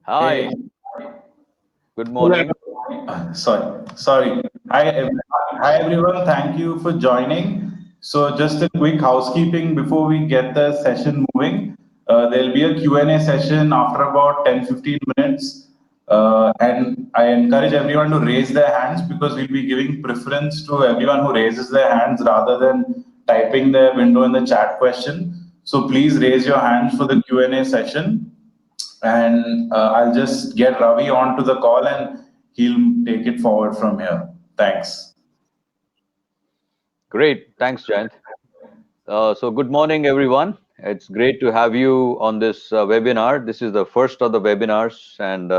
Hi, Hey, good Hello. morning. sorry. Hi everyone. Thank you for joining. So just a quick housekeeping before we get the session moving. There'll be a Q&A session after about 10-15 minutes. And I encourage everyone to raise their hands because we'll be giving preference to everyone who raises their hands rather than typing their window in the chat question. So please raise your hands for the Q&A session. And I'll just get Ravi onto the call and he'll take it forward from here. Thanks. Great, thanks, Jayant. So good morning, everyone. It's great to have you on this webinar. This is the first of the webinars, and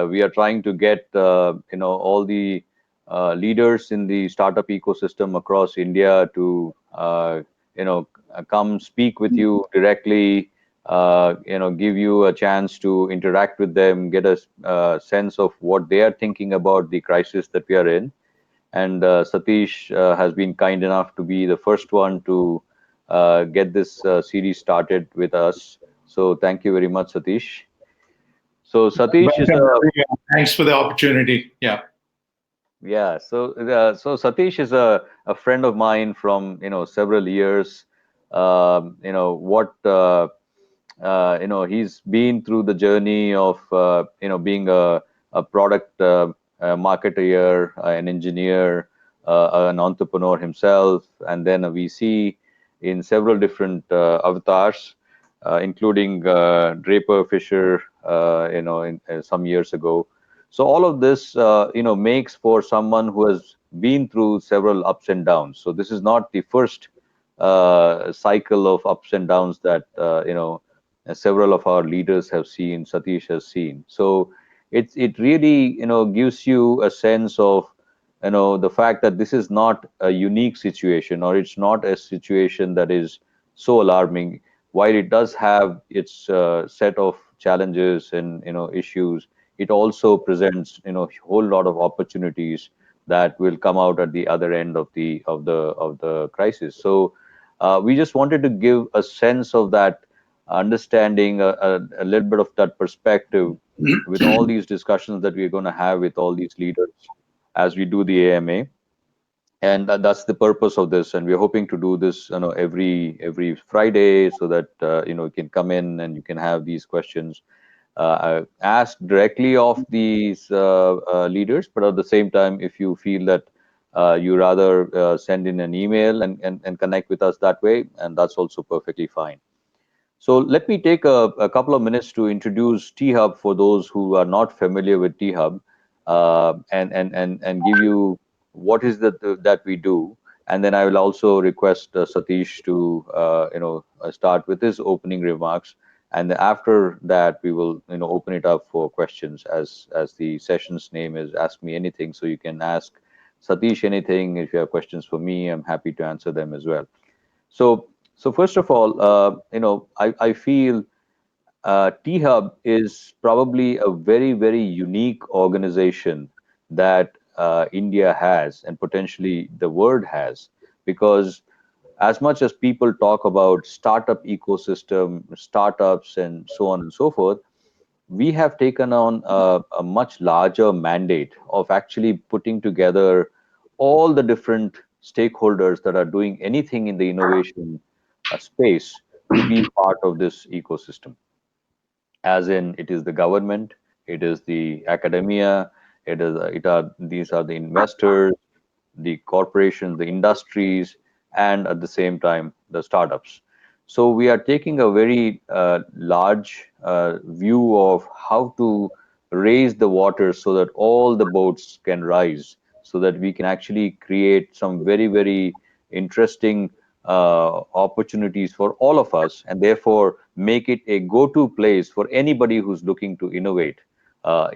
we are trying to get all the leaders in the startup ecosystem across India to come speak with you directly. Give you a chance to interact with them, get a sense of what they are thinking about the crisis that we are in. And Sateesh has been kind enough to be the first one to get this series started with us. So thank you very much, Satish. So Satish is Welcome. a Thanks for the opportunity. Yeah. yeah. So Satish is a friend of mine from several years. What he's been through the journey of being a product marketer, an engineer, an entrepreneur himself, and then a VC in several different avatars, including Draper Fisher, some years ago. So all of this, makes for someone who has been through several ups and downs. So this is not the first cycle of ups and downs that several of our leaders have seen, Satish has seen. So it really gives you a sense of the fact that this is not a unique situation, or it's not a situation that is so alarming. While it does have its set of challenges and issues, it also presents a whole lot of opportunities that will come out at the other end of the crisis. So we just wanted to give a sense of that understanding, a little bit of that perspective with all these discussions that we're going to have with all these leaders as we do the AMA. And that's the purpose of this. And we're hoping to do this, every Friday, so that you can come in and you can have these questions asked directly of these leaders. But at the same time, if you feel that you rather send in an email and connect with us that way, and that's also perfectly fine. So let me take a couple of minutes to introduce T-Hub for those who are not familiar with T-Hub, and give you what is that we do. And then I will also request Satish to start with his opening remarks. And after that, we will open it up for questions, as the session's name is Ask Me Anything. So you can ask Satish anything. If you have questions for me, I'm happy to answer them as well. So first of all, I feel T-Hub is probably a very, very unique organization that India has, and potentially the world has, because as much as people talk about startup ecosystem, startups, and so on and so forth, we have taken on a much larger mandate of actually putting together all the different stakeholders that are doing anything in the innovation space to be part of this ecosystem. As in, it is the government, it is the academia, these are the investors, the corporations, the industries, and at the same time, the startups. So we are taking a very large view of how to raise the water so that all the boats can rise, so that we can actually create some very, very interesting opportunities for all of us, and therefore make it a go-to place for anybody who's looking to innovate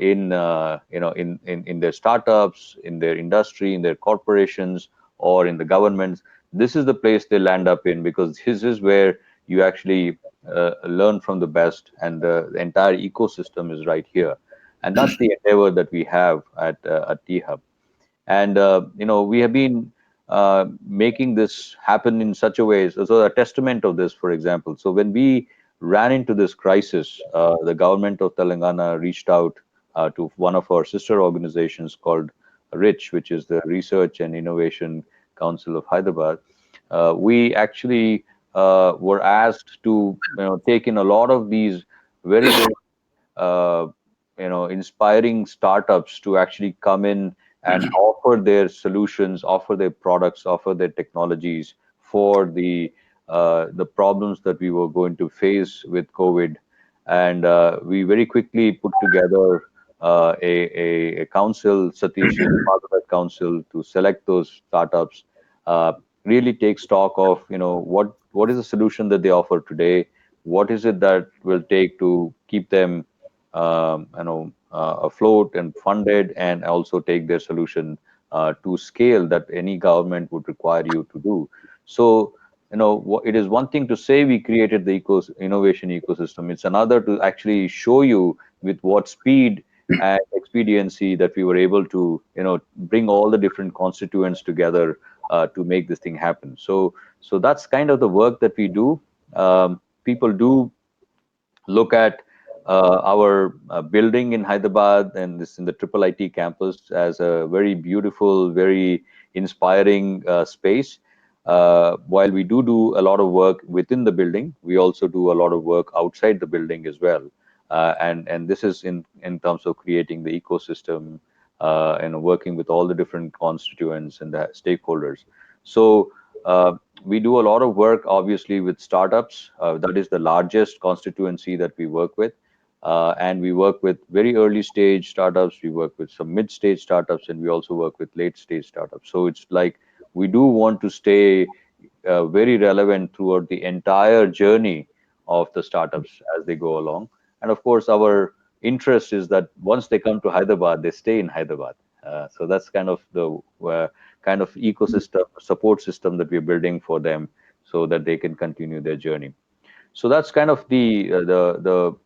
in their startups, in their industry, in their corporations, or in the governments. This is the place they land up in, because this is where you actually learn from the best, and the entire ecosystem is right here. And that's the endeavor that we have at T-Hub. And we have been making this happen in such a way. So a testament of this, for example, so when we ran into this crisis, the government of Telangana reached out to one of our sister organizations called RICH, which is the Research and Innovation Council of Hyderabad. We actually were asked to take in a lot of these very, very uh, inspiring startups to actually come in and offer their solutions, offer their products, offer their technologies for the problems that we were going to face with COVID. And we very quickly put together a council. Satish is part of that council to select those startups, uh, really take stock of what is the solution that they offer today, what is it that will take to keep them afloat and funded, and also take their solution to scale that any government would require you to do. So, it is one thing to say we created the innovation ecosystem. It's another to actually show you with what speed and expediency that we were able to, bring all the different constituents together to make this thing happen. So that's kind of the work that we do. People do look at our building in Hyderabad and this in the Triple IT campus as a very beautiful, very inspiring space. While we do a lot of work within the building, we also do a lot of work outside the building as well. And this is in terms of creating the ecosystem and working with all the different constituents and the stakeholders. So we do a lot of work, obviously, with startups. That is the largest constituency that we work with. And we work with very early stage startups. We work with some mid stage startups, and we also work with late stage startups. So it's like we do want to stay very relevant throughout the entire journey of the startups as they go along. And of course, our interest is that once they come to Hyderabad, they stay in Hyderabad. So that's kind of the kind of ecosystem support system that we're building for them, so that they can continue their journey. So that's kind of the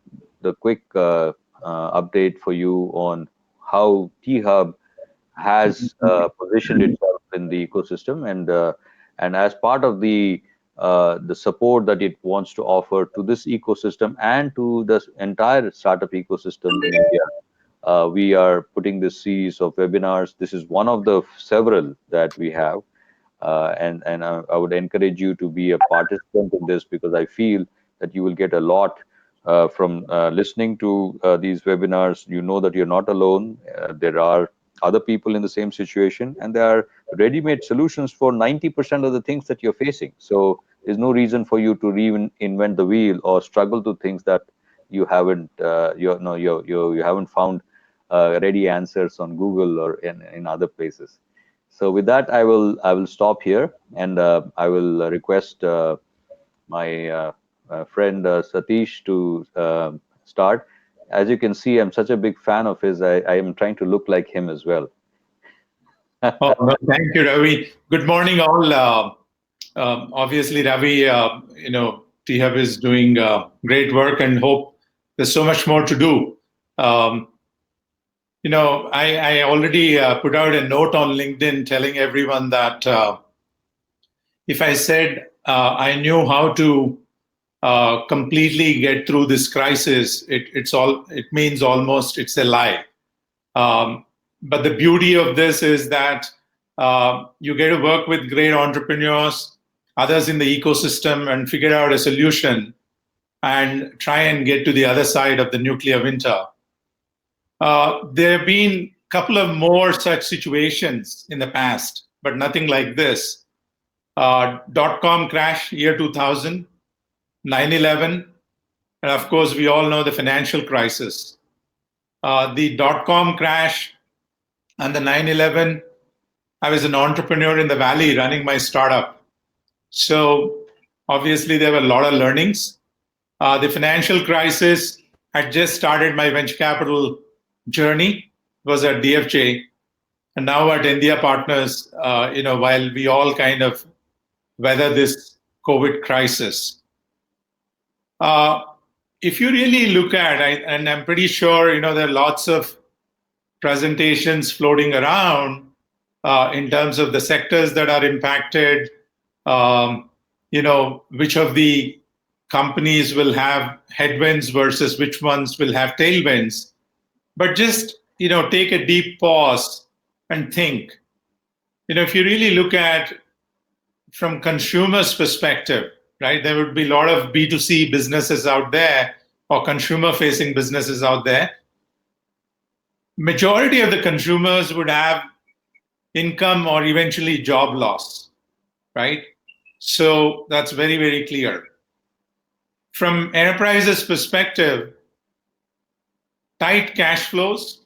quick update for you on how T Hub has positioned itself in the ecosystem, and as part of the support that it wants to offer to this ecosystem and to the entire startup ecosystem in India. We are putting this series of webinars. This is one of the several that we have, and I would encourage you to be a participant in this, because I feel that you will get a lot from listening to these webinars. You know that you're not alone. There are other people in the same situation, and there are ready-made solutions for 90% of the things that you're facing. So there's no reason for you to reinvent the wheel or struggle to things that you haven't you haven't found ready answers on Google or in other places. So with that, I will stop here, and I will request my friend Satish to start. As you can see, I'm such a big fan of his. I am trying to look like him as well. Oh, no, thank you, Ravi. Good morning, all. Obviously, Ravi, T-Hub is doing great work, and hope there's so much more to do. Um, I already put out a note on LinkedIn telling everyone that if I said I knew how to completely get through this crisis, it means almost it's a lie. But the beauty of this is that you get to work with great entrepreneurs, others in the ecosystem, and figure out a solution and try and get to the other side of the nuclear winter. There have been a couple of more such situations in the past, but nothing like this. Dot-com crash, year 2000, 9/11, and of course, we all know the financial crisis. The dot-com crash and the 9/11, I was an entrepreneur in the Valley running my startup. So obviously, there were a lot of learnings. The financial crisis had just started my venture capital journey, was at DFJ, and now at India Partners, while we all kind of weather this COVID crisis. If you really look at, and I'm pretty sure, there are lots of presentations floating around in terms of the sectors that are impacted, which of the companies will have headwinds versus which ones will have tailwinds. But just take a deep pause and think. If you really look at from consumers' perspective, right, there would be a lot of B2C businesses out there or consumer-facing businesses out there. Majority of the consumers would have income or eventually job loss, right? So that's very, very clear. From enterprises' perspective, tight cash flows,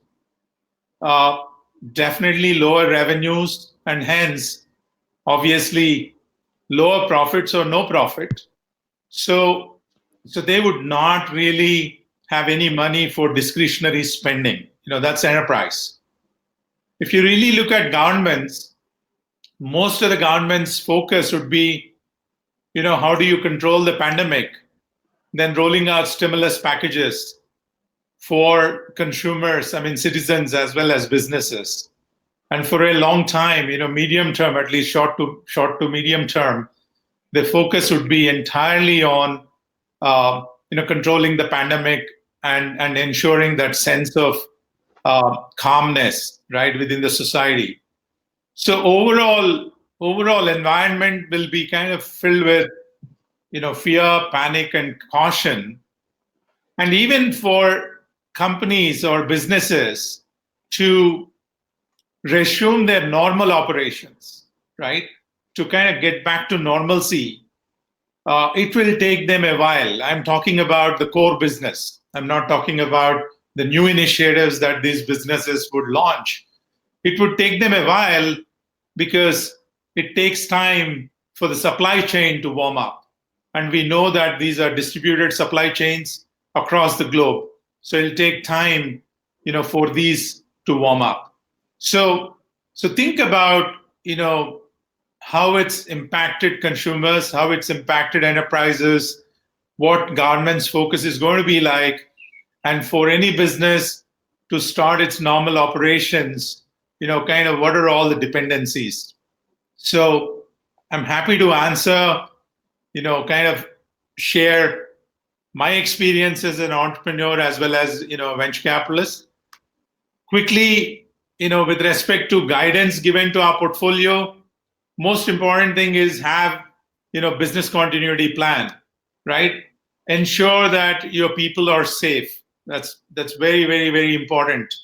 definitely lower revenues, and hence, obviously, lower profits or no profit. So they would not really have any money for discretionary spending. That's enterprise. If you really look at governments, most of the government's focus would be, how do you control the pandemic? Then rolling out stimulus packages for consumers, citizens as well as businesses. And for a long time, medium term, at least short to medium term, the focus would be entirely on, controlling the pandemic and ensuring that sense of calmness, right, within the society. So overall environment will be kind of filled with, fear, panic, and caution. And even for companies or businesses to resume their normal operations, right, to kind of get back to normalcy, it will take them a while. I'm talking about the core business. I'm not talking about the new initiatives that these businesses would launch. It would take them a while because it takes time for the supply chain to warm up. And we know that these are distributed supply chains across the globe. So it'll take time, for these to warm up. So think about, how it's impacted consumers, how it's impacted enterprises, what government's focus is going to be like, and for any business to start its normal operations, kind of what are all the dependencies. So I'm happy to answer, kind of share my experience as an entrepreneur as well as, venture capitalist. Quickly, with respect to guidance given to our portfolio, most important thing is have, business continuity plan, right? Ensure that your people are safe. That's very, very, very important.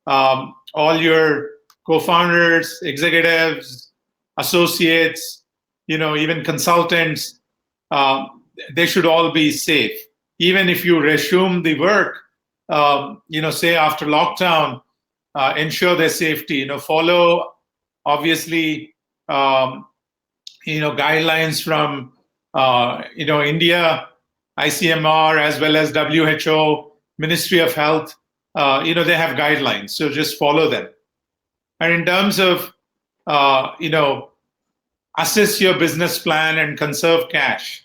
All your co-founders, executives, associates, even consultants, they should all be safe. Even if you resume the work, say after lockdown, ensure their safety. Follow obviously, guidelines from India, ICMR, as well as WHO, Ministry of Health. They have guidelines, so just follow them. And in terms of assess your business plan and conserve cash.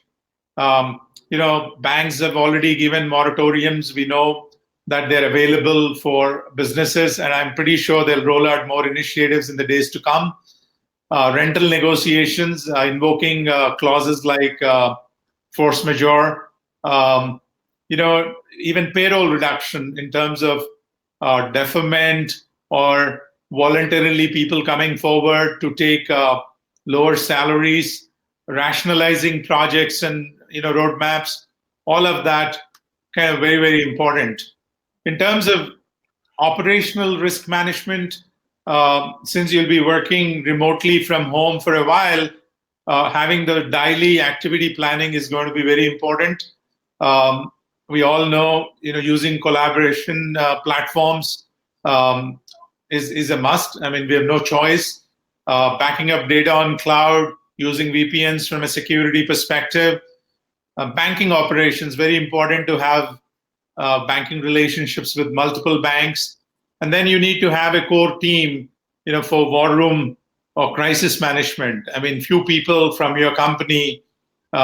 Banks have already given moratoriums. We know that they're available for businesses, and I'm pretty sure they'll roll out more initiatives in the days to come. Rental negotiations, invoking clauses like force majeure, even payroll reduction in terms of deferment or voluntarily people coming forward to take lower salaries, rationalizing projects and roadmaps, all of that kind of very, very important. In terms of operational risk management, since you'll be working remotely from home for a while, having the daily activity planning is going to be very important. We all know, using collaboration platforms is a must. We have no choice. Backing up data on cloud, using VPNs from a security perspective. Banking operations, very important to have banking relationships with multiple banks. And then you need to have a core team, for war room or crisis management. Few people from your company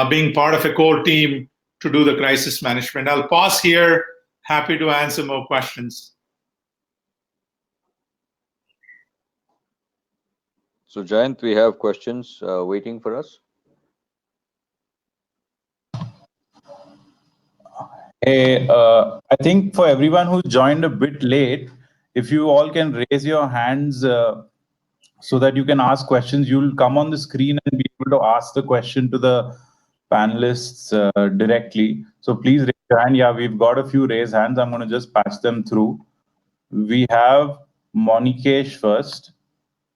being part of a core team to do the crisis management. I'll pause here. Happy to answer more questions. So Jayant, we have questions waiting for us. Hey, I think for everyone who joined a bit late, if you all can raise your hands so that you can ask questions, you'll come on the screen and be able to ask the question to the panelists directly. So please raise your hand. Yeah, we've got a few raised hands. I'm going to just patch them through. We have Monikesh first.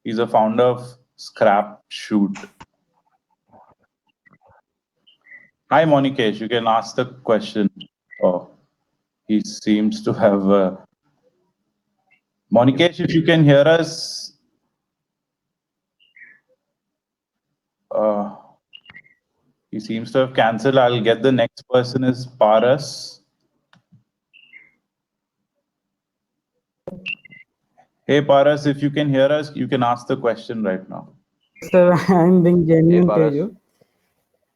He's a founder of Scrap Shoot. Hi, Monikesh. You can ask the question. Oh, he seems to have. Monikesh, if you can hear us, uh, he seems to have cancelled. I'll get the next person is Paras. Hey, Paras, if you can hear us, you can ask the question right now. Sir, I'm being Hey, genuine to Paras, you.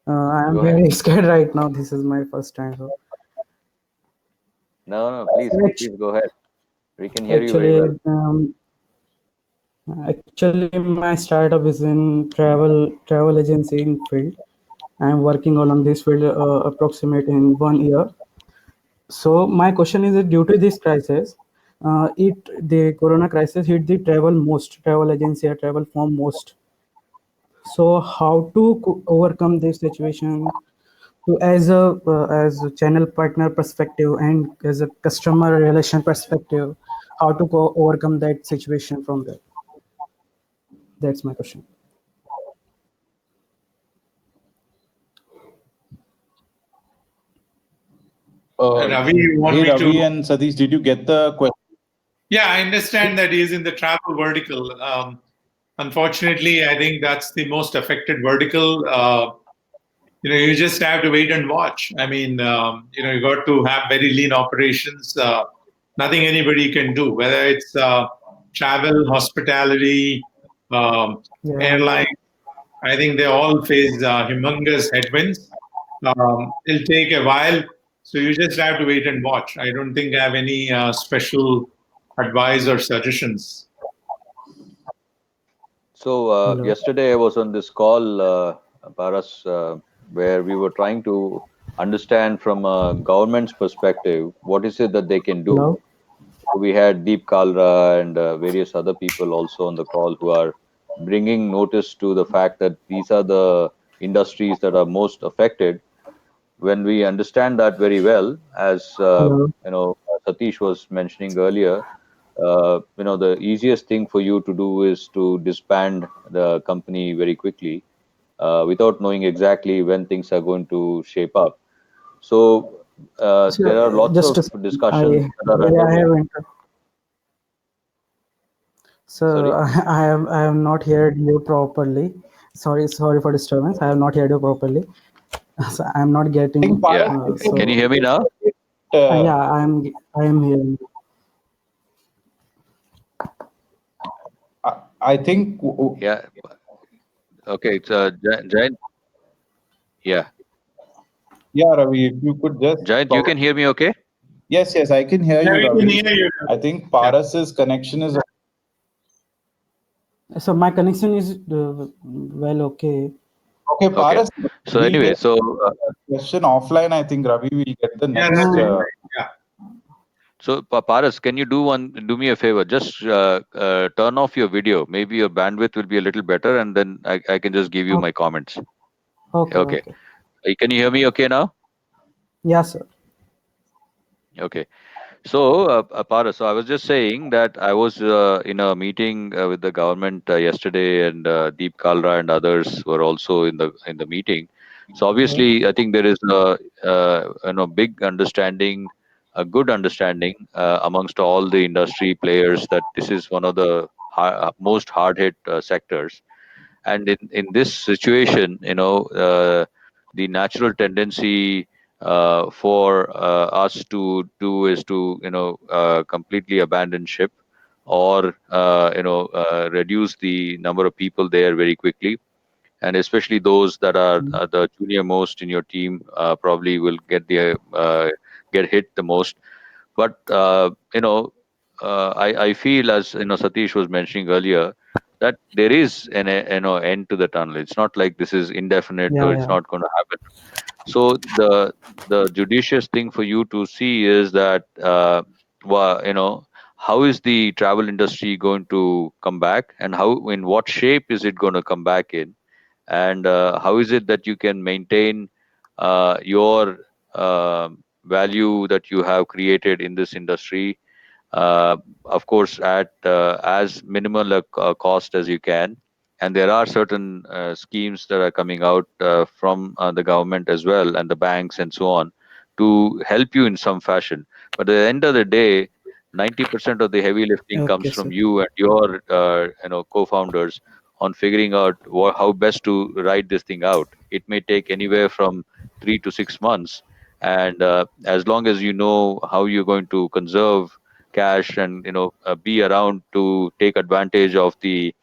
I'm go ahead. very scared right now. This is my first time. So No, no, please, act- please go ahead. We can hear you very actually, well. actually, my startup is in travel agency in field. I'm working on this field approximate in 1 year. So my question is that due to this crisis, the corona crisis hit the travel agency or travel firm most. So how to overcome this situation? So as a channel partner perspective and as a customer relation perspective, how to overcome that situation from there? That's my question. Ravi, you want Hey, me to? Ravi and Sateesh, did you get the question? Yeah, I understand that he is in the travel vertical. Unfortunately, I think that's the most affected vertical. You just have to wait and watch. I mean, you got to have very lean operations. Nothing anybody can do, whether it's travel, hospitality, Yeah. airline. I think they all face humongous headwinds. It'll take a while, so you just have to wait and watch. I don't think I have any special advice or suggestions. So Hello. yesterday I was on this call, Paras, where we were trying to understand from a government's perspective what is it that they can do. Hello. We had Deep Kalra and various other people also on the call who are bringing notice to the fact that these are the industries that are most affected. When we understand that very well, as Hello. Satish was mentioning earlier, the easiest thing for you to do is to disband the company very quickly without knowing exactly when things are going to shape up. So So there are lots just of a second. discussions that are I underway. have so Sorry. I have not heard you properly. Sorry for disturbance. I have not heard you properly. So I'm not I think getting. Yeah. Paras, Can you hear me now? Yeah, I am hearing. I think, Yeah. Okay. It's Giant. Yeah. yeah, Ravi, if you could just Giant, you talk. can hear me okay? Yes, yes, I can hear Yeah, you, we can Ravi. hear you. I think Yeah. Paras's connection is. So my connection is well okay. Okay, Okay. Paras, So we'll anyway, take so the question offline. I think Ravi will get the Yeah, that's next. fine. No, Yeah. Paras, can you do me a favor? Just turn off your video. Maybe your bandwidth will be a little better, and then I can just give you okay, my comments. okay, Okay. okay. Can you hear me okay now? Yeah, sir. Okay. So, Paras, so I was just saying that I was in a meeting with the government yesterday, and Deep Kalra and others were also in the meeting. So Okay. obviously, I think there is big understanding, a good understanding amongst all the industry players that this is one of the most hard hit sectors. And in this situation, the natural tendency for us to do is to completely abandon ship or reduce the number of people there very quickly, and especially those that are Mm. the junior most in your team probably will get hit the most. But I feel, as Satish was mentioning earlier, that there is an end to the tunnel. It's not like this is indefinite or Yeah, it's yeah. not going to happen. So the judicious thing for you to see is that how is the travel industry going to come back, and how in what shape is it going to come back in, and how is it that you can maintain your value that you have created in this industry, of course, at as minimal a cost as you can. And there are certain schemes that are coming out from the government as well, and the banks and so on, to help you in some fashion. But at the end of the day, 90% of the heavy lifting Okay, comes sir. from you and your co-founders on figuring out how best to ride this thing out. It may take anywhere from 3 to 6 months, and as long as you know how you're going to conserve cash and be around to take advantage of the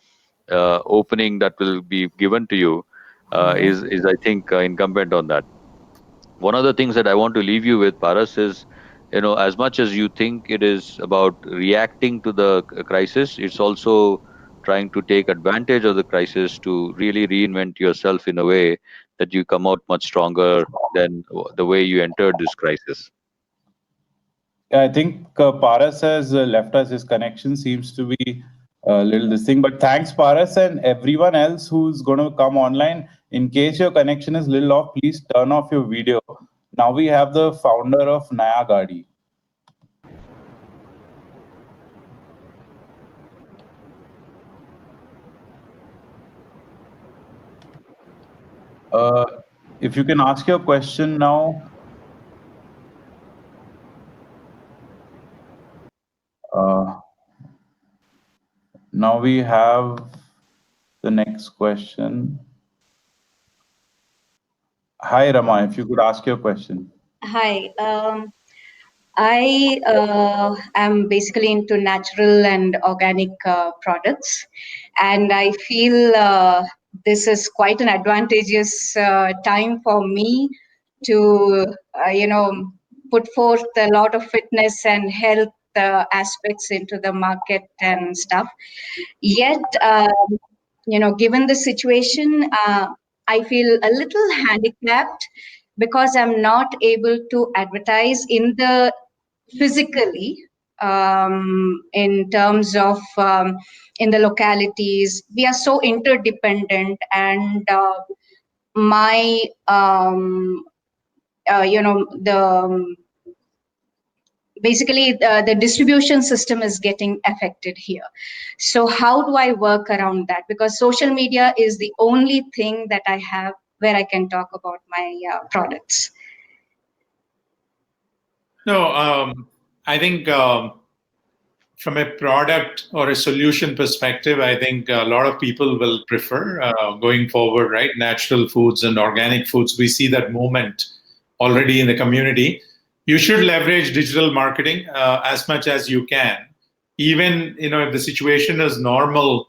opening that will be given to you, Yeah. is I think incumbent on that. One of the things that I want to leave you with, Paras, is as much as you think it is about reacting to the crisis, it's also trying to take advantage of the crisis to really reinvent yourself in a way that you come out much stronger than the way you entered this crisis. Yeah, I think Paras has left us. His connection seems to be a little this thing. But thanks, Paras, and everyone else who's going to come online. In case your connection is little off, please turn off your video. Now we have the founder of Naya Gadi. Uh, if you can ask your question now. Uh, Now we have the next question. Hi, Rama, if you could ask your question. Hi. I am basically into natural and organic products, and I feel this is quite an advantageous time for me to, put forth a lot of fitness and health aspects into the market and stuff. Yet, given the situation, I feel a little handicapped because I'm not able to advertise in the physically, in terms of, in the localities. We are so interdependent, and my the basically the distribution system is getting affected here. So how do I work around that? Because social media is the only thing that I have where I can talk about my products. No, I think from a product or a solution perspective, I think a lot of people will prefer going forward, right? Natural foods and organic foods. We see that movement already in the community. You should leverage digital marketing as much as you can. Even if the situation is normal,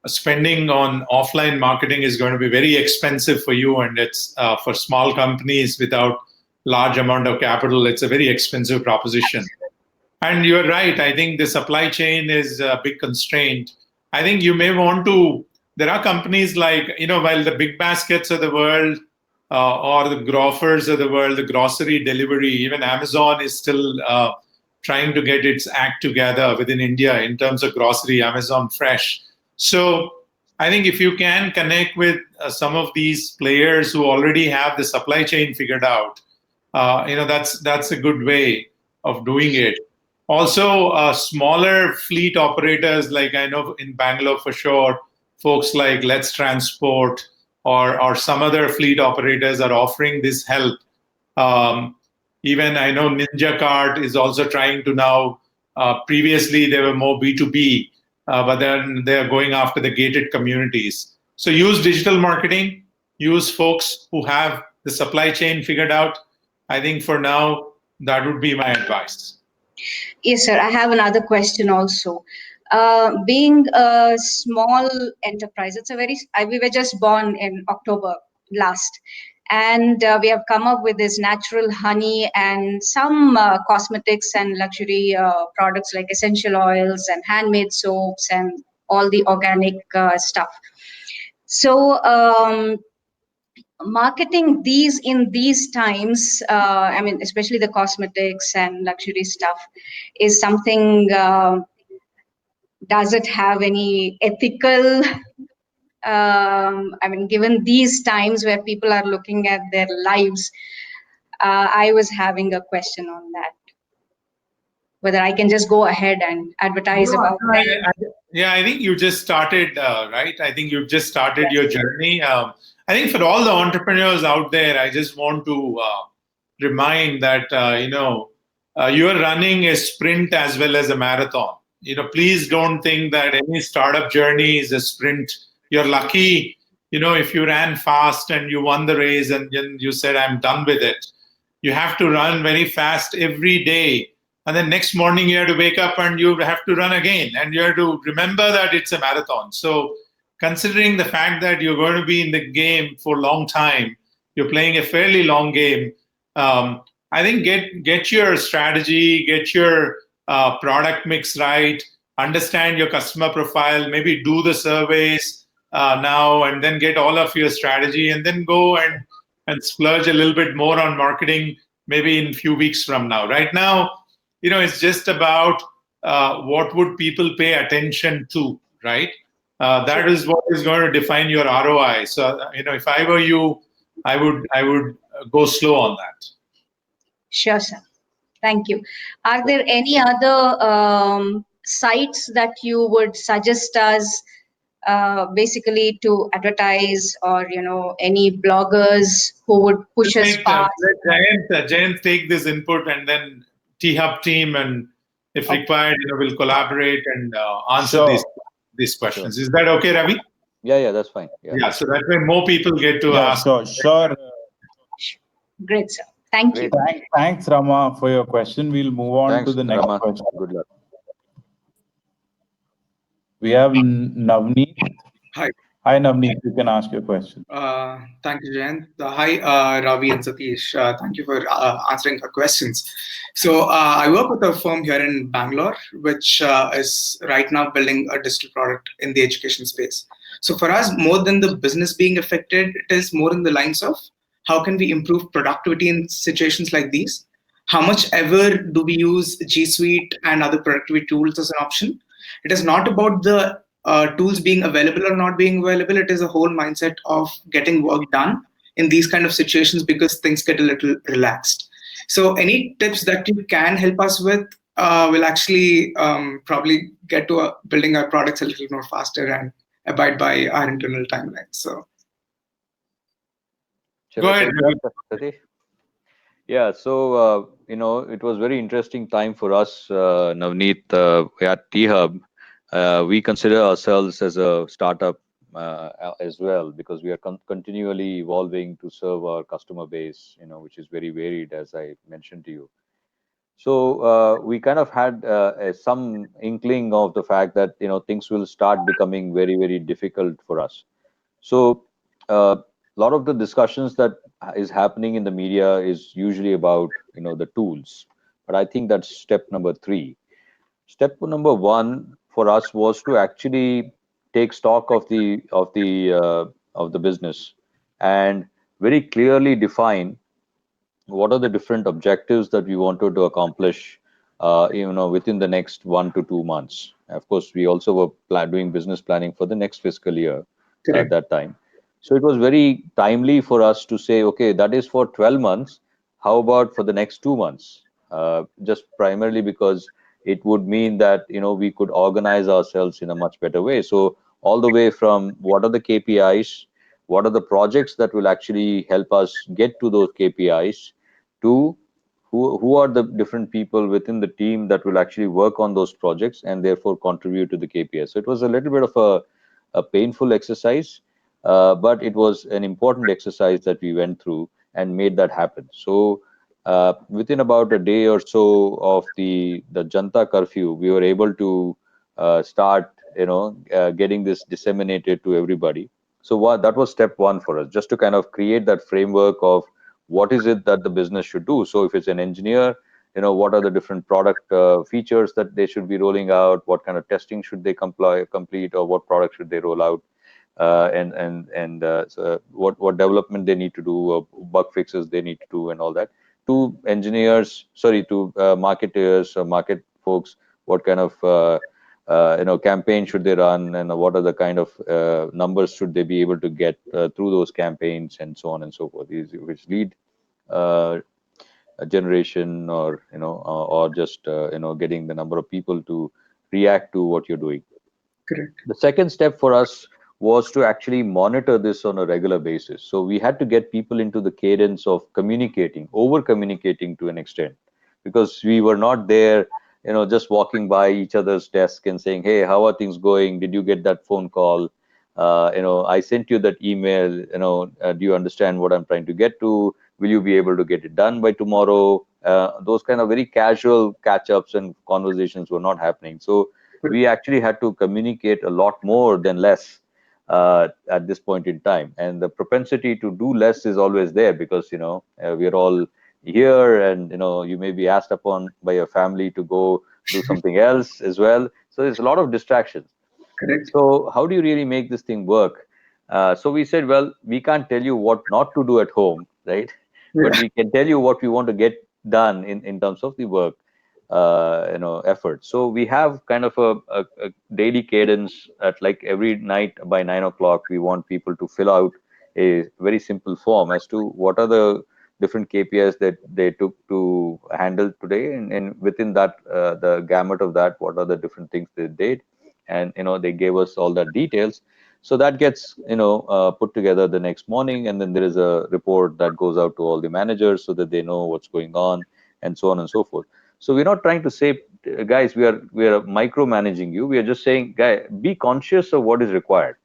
spending on offline marketing is going to be very expensive for you, and it's for small companies without large amount of capital. It's a very expensive proposition. And you're right. I think the supply chain is a big constraint. I think you may want to. There are companies like, while the big baskets of the world or the grocers of the world, the grocery delivery, even Amazon is still trying to get its act together within India in terms of grocery, Amazon Fresh. So I think if you can connect with some of these players who already have the supply chain figured out, that's a good way of doing it. Also, smaller fleet operators, like I know in Bangalore for sure, folks like Let's Transport or some other fleet operators are offering this help. Um, Even I know Ninja Cart is also trying to now. Previously, they were more B2B, but then they're going after the gated communities. So use digital marketing, use folks who have the supply chain figured out. I think for now, that would be my advice. Yes, sir. I have another question also. Being a small enterprise, we were just born in October last, and we have come up with this natural honey and some cosmetics and luxury products like essential oils and handmade soaps and all the organic stuff. So, marketing these in these times, I mean, especially the cosmetics and luxury stuff, is something. Does it have any ethical? I mean, given these times where people are looking at their lives, I was having a question on that. Whether I can just go ahead and advertise No, about that. yeah, I think you just started, right? I think you've just started your journey. I think for all the entrepreneurs out there, I just want to remind that, you are running a sprint as well as a marathon. Please don't think that any startup journey is a sprint. You're lucky, if you ran fast and you won the race and then you said, I'm done with it. You have to run very fast every day, and then next morning you have to wake up and you have to run again, and you have to remember that it's a marathon. So considering the fact that you're going to be in the game for a long time, you're playing a fairly long game. I think get your strategy, get your product mix right, understand your customer profile, maybe do the surveys now, and then get all of your strategy, and then go and splurge a little bit more on marketing maybe in a few weeks from now. Right now, it's just about what would people pay attention to, right? That is what is going to define your ROI. So, if I were you, I would go slow on that. Sure, sir. Thank you. Are there any other sites that you would suggest us basically to advertise, or any bloggers who would push us fast? Let Jayant take this input, and then T Hub team, and if required, we'll collaborate and answer Sure. these questions. Is that okay, Ravi? Yeah, that's fine. Yeah. So that way more people get to ask. Sure. Great, sir. Thank you. Great. Thanks, Rama, for your question. We'll move on Thanks, to the next Rama. question. Good luck. We have Navneet. Hi. Hi, Navneet. You can ask your question. Thank you, Jayant. Hi, Ravi and Sateesh. Thank you for answering our questions. So I work with a firm here in Bangalore, which is right now building a digital product in the education space. So for us, more than the business being affected, it is more in the lines of how can we improve productivity in situations like these? How much ever do we use G Suite and other productivity tools as an option? It is not about the tools being available or not being available. It is a whole mindset of getting work done in these kind of situations because things get a little relaxed. So any tips that you can help us with will actually probably get to building our products a little more faster and abide by our internal timelines. So Go ahead, Satish. Yeah, so it was very interesting time for us, Navneet, at T Hub. We consider ourselves as a startup as well, because we are continually evolving to serve our customer base, which is very varied, as I mentioned to you. So we kind of had some inkling of the fact that things will start becoming very, very difficult for us. So a lot of the discussions that is happening in the media is usually about the tools, but I think that's step number 3. Step number 1 for us was to actually take stock of the business and very clearly define what are the different objectives that we wanted to accomplish within the next 1 to 2 months. Of course, we also were doing business planning for the next fiscal year at that time. So it was very timely for us to say, okay, that is for 12 months. How about for the next 2 months? Just primarily because it would mean that we could organize ourselves in a much better way. So all the way from what are the KPIs, what are the projects that will actually help us get to those KPIs, to who are the different people within the team that will actually work on those projects and therefore contribute to the KPIs. So it was a little bit of a painful exercise, but it was an important exercise that we went through and made that happen. So within about a day or so of the Janta curfew, we were able to start getting this disseminated to everybody. So that was step 1 for us, just to kind of create that framework of what is it that the business should do. So if it's an engineer, what are the different product features that they should be rolling out, what kind of testing should they complete, or what product should they roll out. so what development they need to do, bug fixes they need to do, and all that. To engineers, sorry, to marketers, market folks, what kind of campaign should they run, and what are the kind of numbers should they be able to get through those campaigns, and so on and so forth. Which lead uh, generation, or or just getting the number of people to react to what you're doing. Correct. The second step for us was to actually monitor this on a regular basis. So we had to get people into the cadence of communicating, over communicating to an extent, because we were not there, just walking by each other's desk and saying, "Hey, how are things going? Did you get that phone call? I sent you that email. Do you understand what I'm trying to get to? Will you be able to get it done by tomorrow?" Those kind of very casual catch-ups and conversations were not happening. So we actually had to communicate a lot more than less at this point in time. And the propensity to do less is always there, because we're all here, and you may be asked upon by your family to go do something else as well. So there's a lot of distractions. Correct. So how do you really make this thing work? So we said, well, we can't tell you what not to do at home, right? But Yeah. we can tell you what we want to get done in terms of the work, effort. So we have kind of a daily cadence at, like, every night by 9 o'clock. We want people to fill out a very simple form as to what are the different KPIs that they took to handle today, and within that, the gamut of that, what are the different things they did, and they gave us all that details. So that gets put together the next morning, and then there is a report that goes out to all the managers so that they know what's going on, and so on and so forth. So we're not trying to say, guys, we are micromanaging you. We are just saying, guy, be conscious of what is required.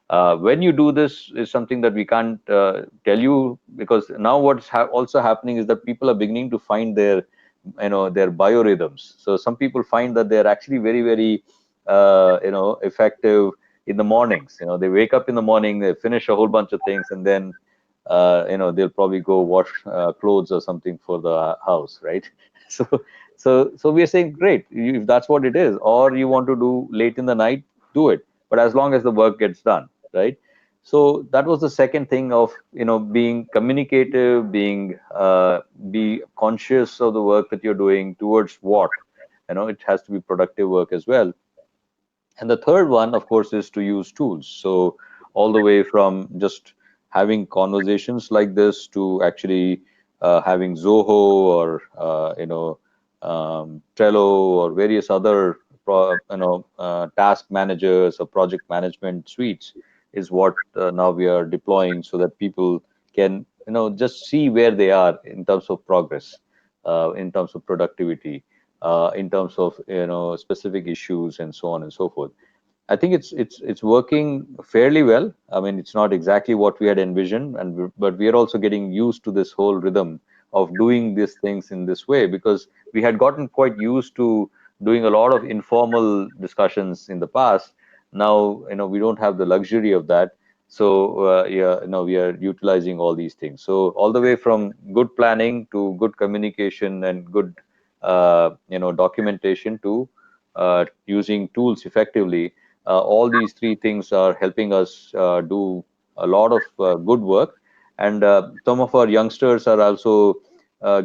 When you do this is something that we can't tell you, because now what's also happening is that people are beginning to find their biorhythms. So some people find that they're actually very, very effective in the mornings. They wake up in the morning, they finish a whole bunch of things, and then they'll probably go wash clothes or something for the house, right? So so we are saying, great, if that's what it is, or you want to do late in the night, do it, but as long as the work gets done, right? So that was the second thing of being communicative, be conscious of the work that you're doing towards what, it has to be productive work as well. And the third one, of course, is to use tools. So all the way from just having conversations like this to actually having Zoho, or Trello, or various other task managers or project management suites, is what now we are deploying, so that people can just see where they are in terms of progress, in terms of productivity, in terms of specific issues, and so on and so forth. I think it's working fairly well. I mean, it's not exactly what we had envisioned, but we are also getting used to this whole rhythm of doing these things in this way, because we had gotten quite used to doing a lot of informal discussions in the past. Now, we don't have the luxury of that. So yeah, we are utilizing all these things. So all the way from good planning to good communication and good documentation to using tools effectively. All these three things are helping us do a lot of good work. And some of our youngsters are also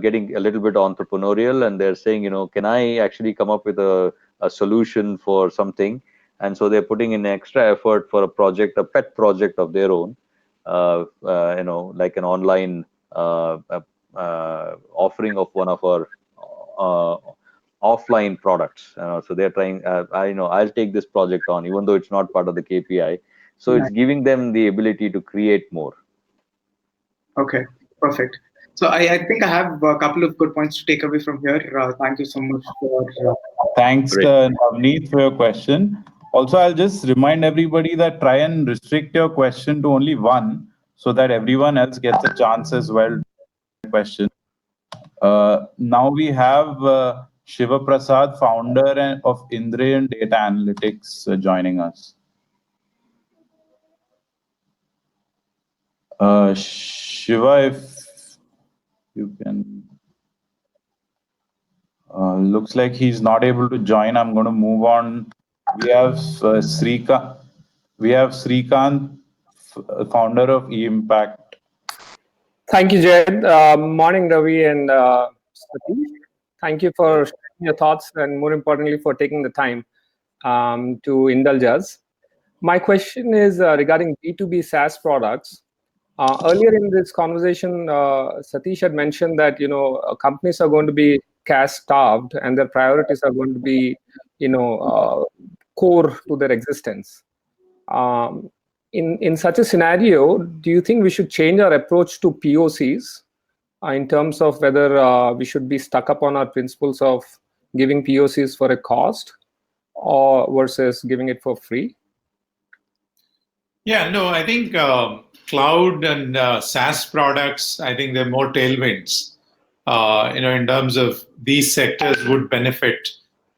getting a little bit entrepreneurial, and they're saying, can I actually come up with a solution for something? And so they're putting in extra effort for a project, a pet project of their own, like an online offering of one of our uh, offline products. So they're trying, I'll take this project on, even though it's not part of the KPI. So it's Nice. giving them the ability to create more. Okay, perfect. So I think I have a couple of good points to take away from here. Thank you so much for. Thanks, Great. Navneet, for your question. Also, I'll just remind everybody that try and restrict your question to only one, so that everyone else gets a chance as well to question. Now we have Shiva Prasad, founder of Indriyan Data Analytics, joining us. Shiva, if you can. Looks like he's not able to join. I'm going to move on. We have Srikant. We have Srikant founder of eImpact. Thank you, Jed. Morning, Ravi and Satish. Thank you for sharing your thoughts and, more importantly, for taking the time to indulge us. My question is regarding B2B SaaS products. Earlier in this conversation, Satish had mentioned that companies are going to be cash starved and their priorities are going to be core to their existence. In such a scenario, do you think we should change our approach to POCs in terms of whether we should be stuck up on our principles of giving POCs for a cost or versus giving it for free? Yeah, no, I think cloud and SaaS products, I think they're more tailwinds, in terms of these sectors would benefit.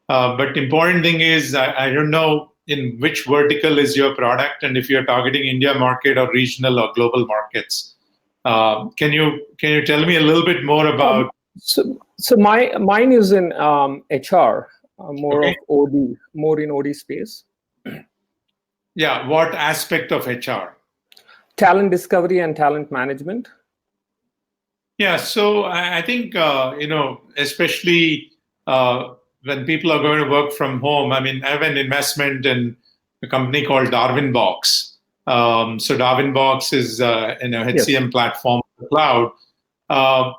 But important thing is, I don't know in which vertical is your product and if you're targeting India market or regional or global markets. Can you tell me a little bit more about? So mine is in HR, more Okay. of OD, more in OD space. Yeah, what aspect of HR? Talent discovery and talent management. Yeah, so I think especially when people are going to work from home. I mean, I have an investment in a company called Darwinbox. So Darwinbox is HCM platform for cloud.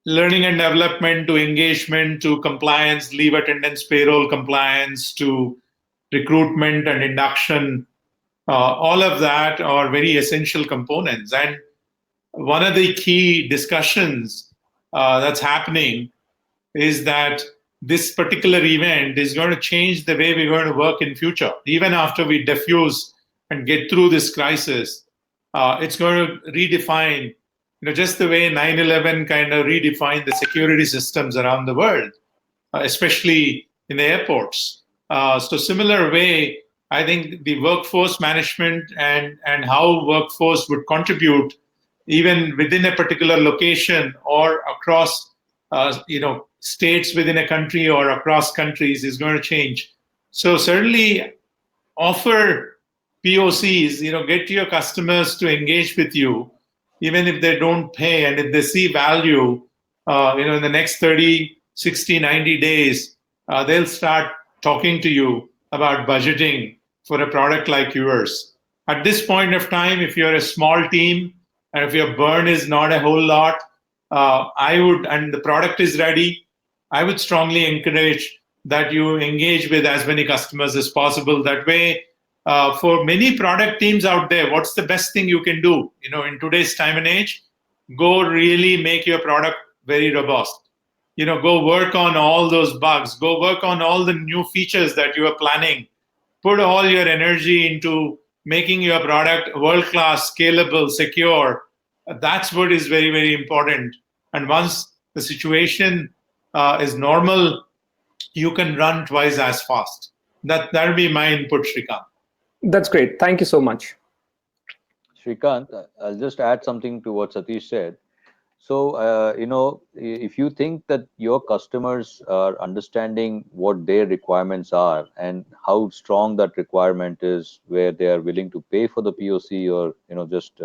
Learning and development to engagement to compliance, leave attendance, payroll compliance to recruitment and induction. All of that are very essential components. And one of the key discussions that's happening is that this particular event is going to change the way we're going to work in future. Even after we diffuse and get through this crisis, it's going to redefine, just the way 9/11 kind of redefined the security systems around the world, especially in the airports. So similar way, I think the workforce management and how workforce would contribute even within a particular location or across states within a country or across countries is going to change. So certainly offer POCs, get your customers to engage with you, even if they don't pay, and if they see value, in the next 30, 60, 90 days, they'll start talking to you about budgeting for a product like yours. At this point of time, if you're a small team and if your burn is not a whole lot, and the product is ready, I would strongly encourage that you engage with as many customers as possible. That way, for many product teams out there, what's the best thing you can do? In today's time and age, go really make your product very robust. Go work on all those bugs. Go work on all the new features that you are planning. Put all your energy into making your product world-class, scalable, secure. That's what is very, very important. And once the situation is normal, you can run twice as fast. That'll be my input, Shrikant. That's great. Thank you so much. Shrikant, I'll just add something to what Satish said. So, if you think that your customers are understanding what their requirements are and how strong that requirement is, where they are willing to pay for the POC or, just,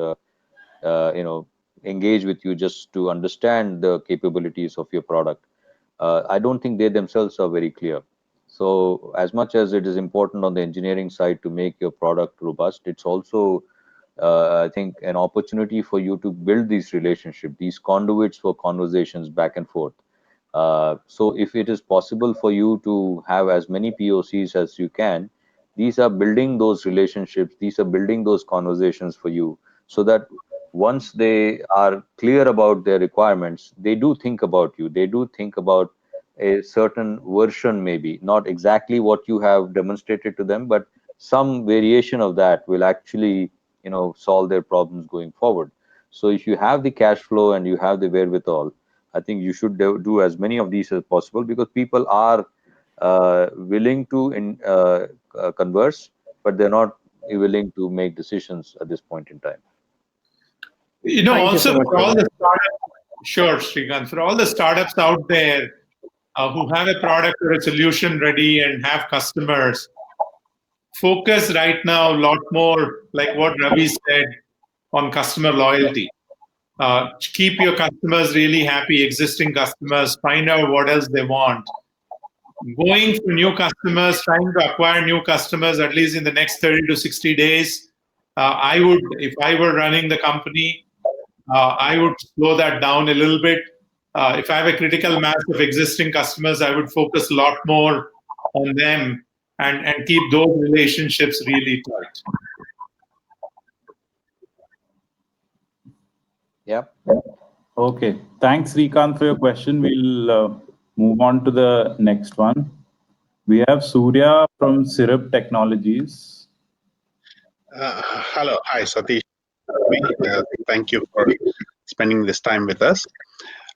engage with you just to understand the capabilities of your product, I don't think they themselves are very clear. So, as much as it is important on the engineering side to make your product robust, it's also I think an opportunity for you to build these relationships, these conduits for conversations back and forth. So if it is possible for you to have as many POCs as you can, these are building those relationships, these are building those conversations for you, so that once they are clear about their requirements, they do think about you, they do think about a certain version, maybe not exactly what you have demonstrated to them, but some variation of that will actually solve their problems going forward. So if you have the cash flow and you have the wherewithal, I think you should do as many of these as possible, because people are willing to converse, but they're not willing to make decisions at this point in time. Thank you so Also much, for all Ravi. the startups, sure, Srikant, for all the startups out there who have a product or a solution ready and have customers, focus right now a lot more, like what Ravi said, on customer loyalty. Keep your customers really happy, existing customers, find out what else they want. Going for new customers, trying to acquire new customers, at least in the next 30 to 60 days, I would, if I were running the company, I would slow that down a little bit. If I have a critical mass of existing customers, I would focus a lot more on them and keep those relationships really tight. Yep. Okay. Thanks, Srikanth, for your question. We'll move on to the next one. We have Surya from Syrup Technologies. Hello. Hi, Sateesh. Thank you for spending this time with us.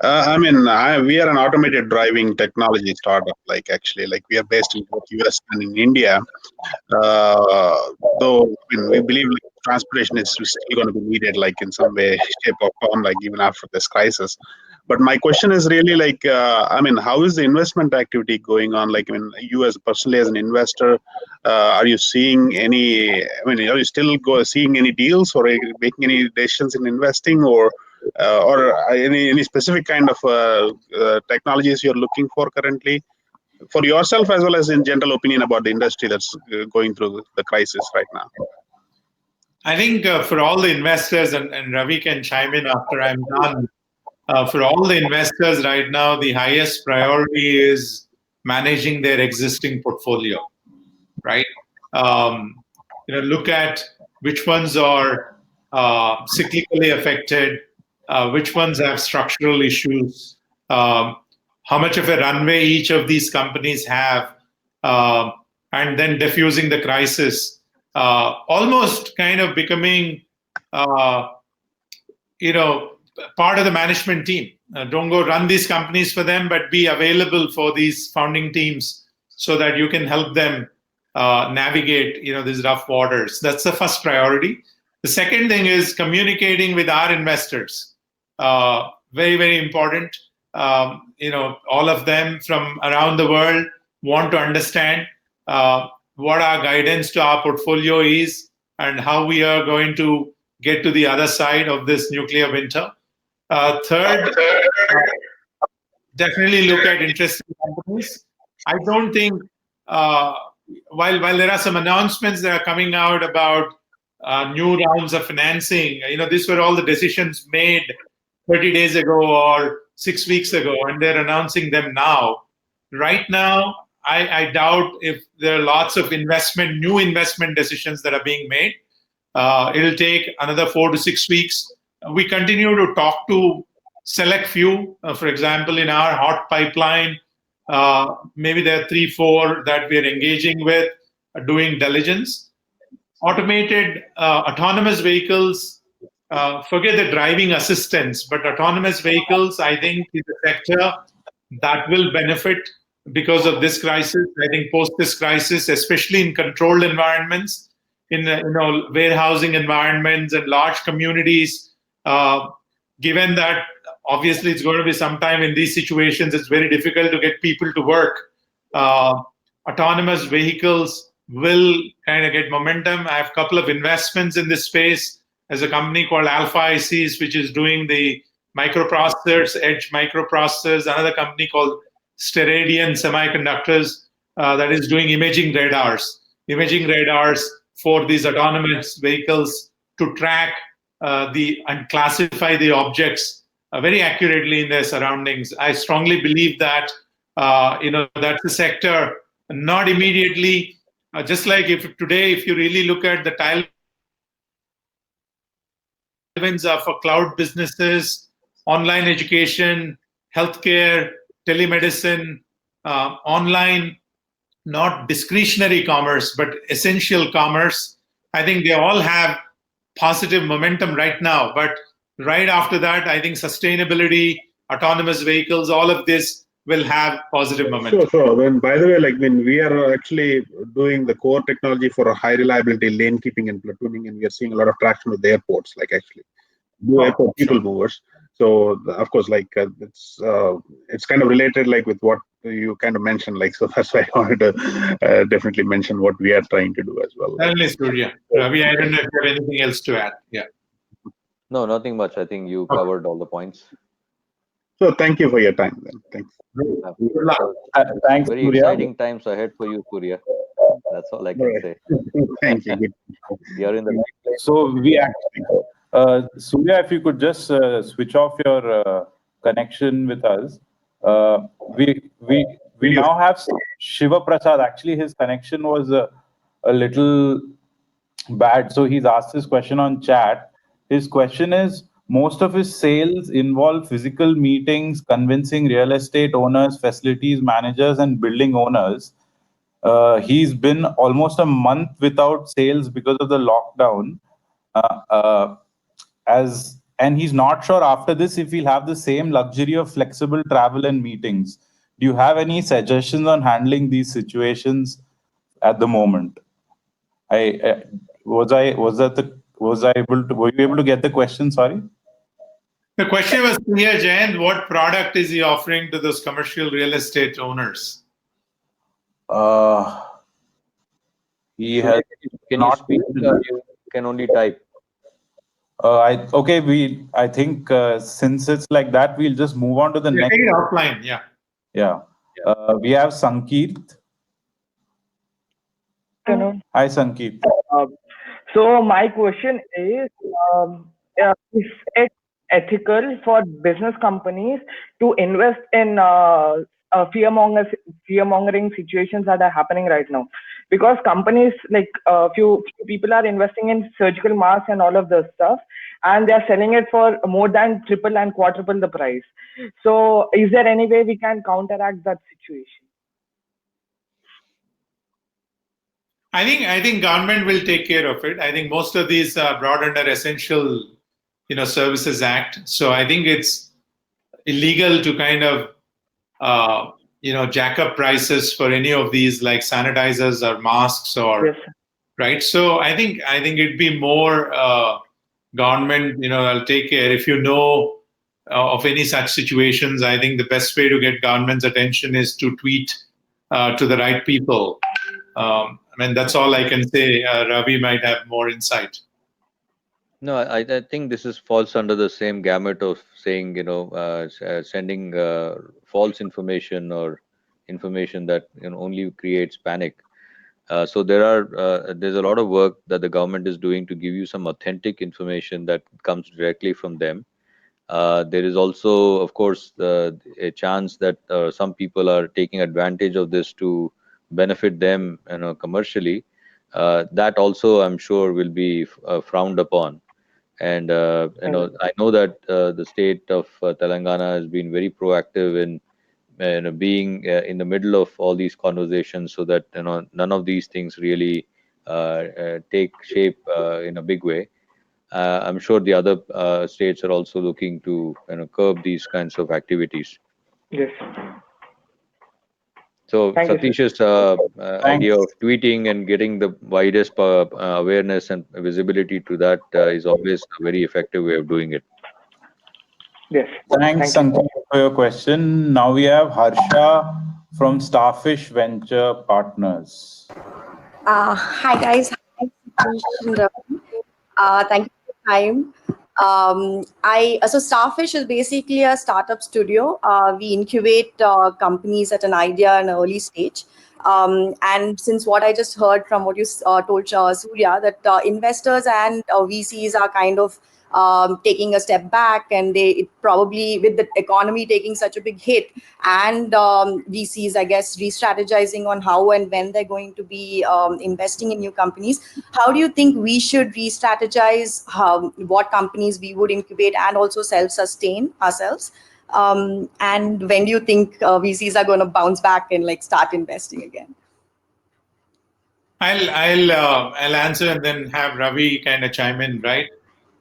We are an automated driving technology startup. Like we are based in both US and in India. Though we believe transportation is still going to be needed, like in some way, shape, or form, like even after this crisis. But my question is really how is the investment activity going on? You as personally as an investor, are you seeing any? Are you still seeing any deals, or are you making any decisions in investing, or any specific kind of technologies you're looking for currently, for yourself as well as in general opinion about the industry that's going through the crisis right now? I think for all the investors, and Ravi can chime in after I'm done, for all the investors right now, the highest priority is managing their existing portfolio, right? Look at which ones are cyclically affected, which ones have structural issues, how much of a runway each of these companies have, and then diffusing the crisis, almost kind of becoming, part of the management team. Don't go run these companies for them, but be available for these founding teams so that you can help them navigate, these rough waters. That's the first priority. The second thing is communicating with our investors. Very, very important. All of them from around the world want to understand what our guidance to our portfolio is and how we are going to get to the other side of this nuclear winter. Third, definitely look at interesting companies. I don't think, while there are some announcements that are coming out about new rounds of financing, these were all the decisions made 30 days ago or 6 weeks ago, and they're announcing them now. Right now, I doubt if there are lots of new investment decisions that are being made. It'll take another 4 to 6 weeks. We continue to talk to select few. For example, in our hot pipeline, maybe there are 3, 4 that we're engaging with, doing diligence. Automated, autonomous vehicles, forget the driving assistance, but autonomous vehicles, I think, is a sector that will benefit because of this crisis. I think post this crisis, especially in controlled environments, in warehousing environments and large communities, given that obviously it's going to be sometime in these situations, it's very difficult to get people to work. Autonomous vehicles will kind of get momentum. I have a couple of investments in this space. There's a company called Alpha ICs, which is doing the microprocessors, edge microprocessors. Another company called Steradian Semiconductors that is doing imaging radars for these autonomous vehicles to track and classify the objects very accurately in their surroundings. I strongly believe that that's a sector, not immediately, just like if you really look at the tailwinds are for cloud businesses, online education, healthcare, telemedicine, online, not discretionary commerce, but essential commerce. I think they all have positive momentum right now. But right after that, I think sustainability, autonomous vehicles, all of this will have positive momentum. Sure. By the way, we are actually doing the core technology for a high reliability lane keeping and platooning, and we are seeing a lot of traction with the airports, airport people movers. So of course, it's kind of related with what you kind of mentioned, like, so that's why I wanted to definitely mention what we are trying to do as well. Like. Certainly, Surya. Ravi, I don't know if you have anything else to add. Yeah. No, nothing much. I think you covered all the points. So thank you for your time then. Thanks. Good luck. Thanks, Very Surya. exciting times ahead for you, Surya. That's all I All can right. say. Thank you. Good. You're in the right place. So we actually, Surya, if you could just switch off your connection with us. We Video. now have Shiva Prasad. Actually, his connection was a little bad, so he's asked this question on chat. His question is: most of his sales involve physical meetings, convincing real estate owners, facilities managers, and building owners. He's been almost a month without sales because of the lockdown. Uh, uh, and he's not sure after this if he'll have the same luxury of flexible travel and meetings. Do you have any suggestions on handling these situations at the moment? Was I able to, were you able to get the question? Sorry. The question was clear, Jayant. What product is he offering to those commercial real estate owners? He has Can you not. speak? You can only type. I think since it's like that, we'll just move on to the next. Take it offline. Yeah. Yeah. We have Sankeet. Hi, Sankeet. So my question is, is it ethical for business companies to invest in fear-mongering situations that are happening right now? Because companies, like few people are investing in surgical masks and all of this stuff, and they are selling it for more than triple and quadruple the price. So is there any way we can counteract that situation? I think government will take care of it. I think most of these are brought under Essential, Services Act. So I think it's illegal to kind of, jack up prices for any of these, like sanitizers or masks, or Yes. right. So I think it'd be more government. I'll take care. If you know of any such situations, I think the best way to get government's attention is to tweet to the right people. That's all I can say. Ravi might have more insight. No, I think this is falls under the same gamut of saying, sending false information or information that only creates panic. So there's a lot of work that the government is doing to give you some authentic information that comes directly from them. There is also, of course, a chance that some people are taking advantage of this to benefit them, commercially. That also, I'm sure, will be frowned upon. And I know that the state of Telangana has been very proactive in being in the middle of all these conversations, so that none of these things really take shape in a big way. I'm sure the other states are also looking to curb these kinds of activities. Yes. So Thank you, sir. Satish's idea of tweeting and getting the widest awareness and visibility to that is always a very effective way of doing it. Yes. Thanks, Thank you. Sankeet, for your question. Now we have Harsha from Starfish Venture Partners. Hi guys. Hi, Sateesh and Ravi. Thank you for your time. So Starfish is basically a startup studio. We incubate companies at an idea and early stage. And since what I just heard from what you told Surya, that investors and VCs are kind of taking a step back, and it probably, with the economy taking such a big hit, and VCs, I guess, re-strategizing on how and when they're going to be investing in new companies. How do you think we should re-strategize what companies we would incubate and also self-sustain ourselves? And when do you think VCs are going to bounce back and start investing again? I'll answer and then have Ravi kind of chime in, right?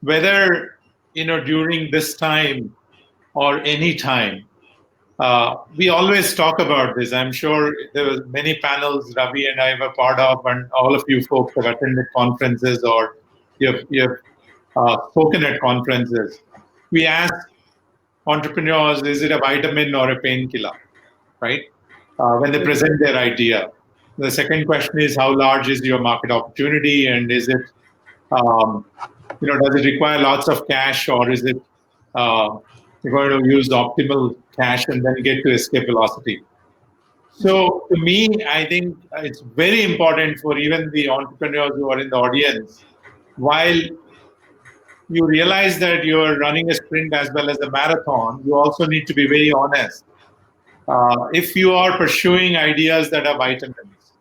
Whether during this time or any time, we always talk about this. I'm sure there were many panels Ravi and I were part of, and all of you folks have attended conferences or you've spoken at conferences. We ask entrepreneurs, is it a vitamin or a painkiller, right? when they present their idea. The second question is how large is your market opportunity, and is it, um, does it require lots of cash, or is it you're going to use optimal cash and then get to escape velocity? So to me, I think it's very important for even the entrepreneurs who are in the audience, while you realize that you're running a sprint as well as a marathon, you also need to be very honest. If you are pursuing ideas that are vitamins,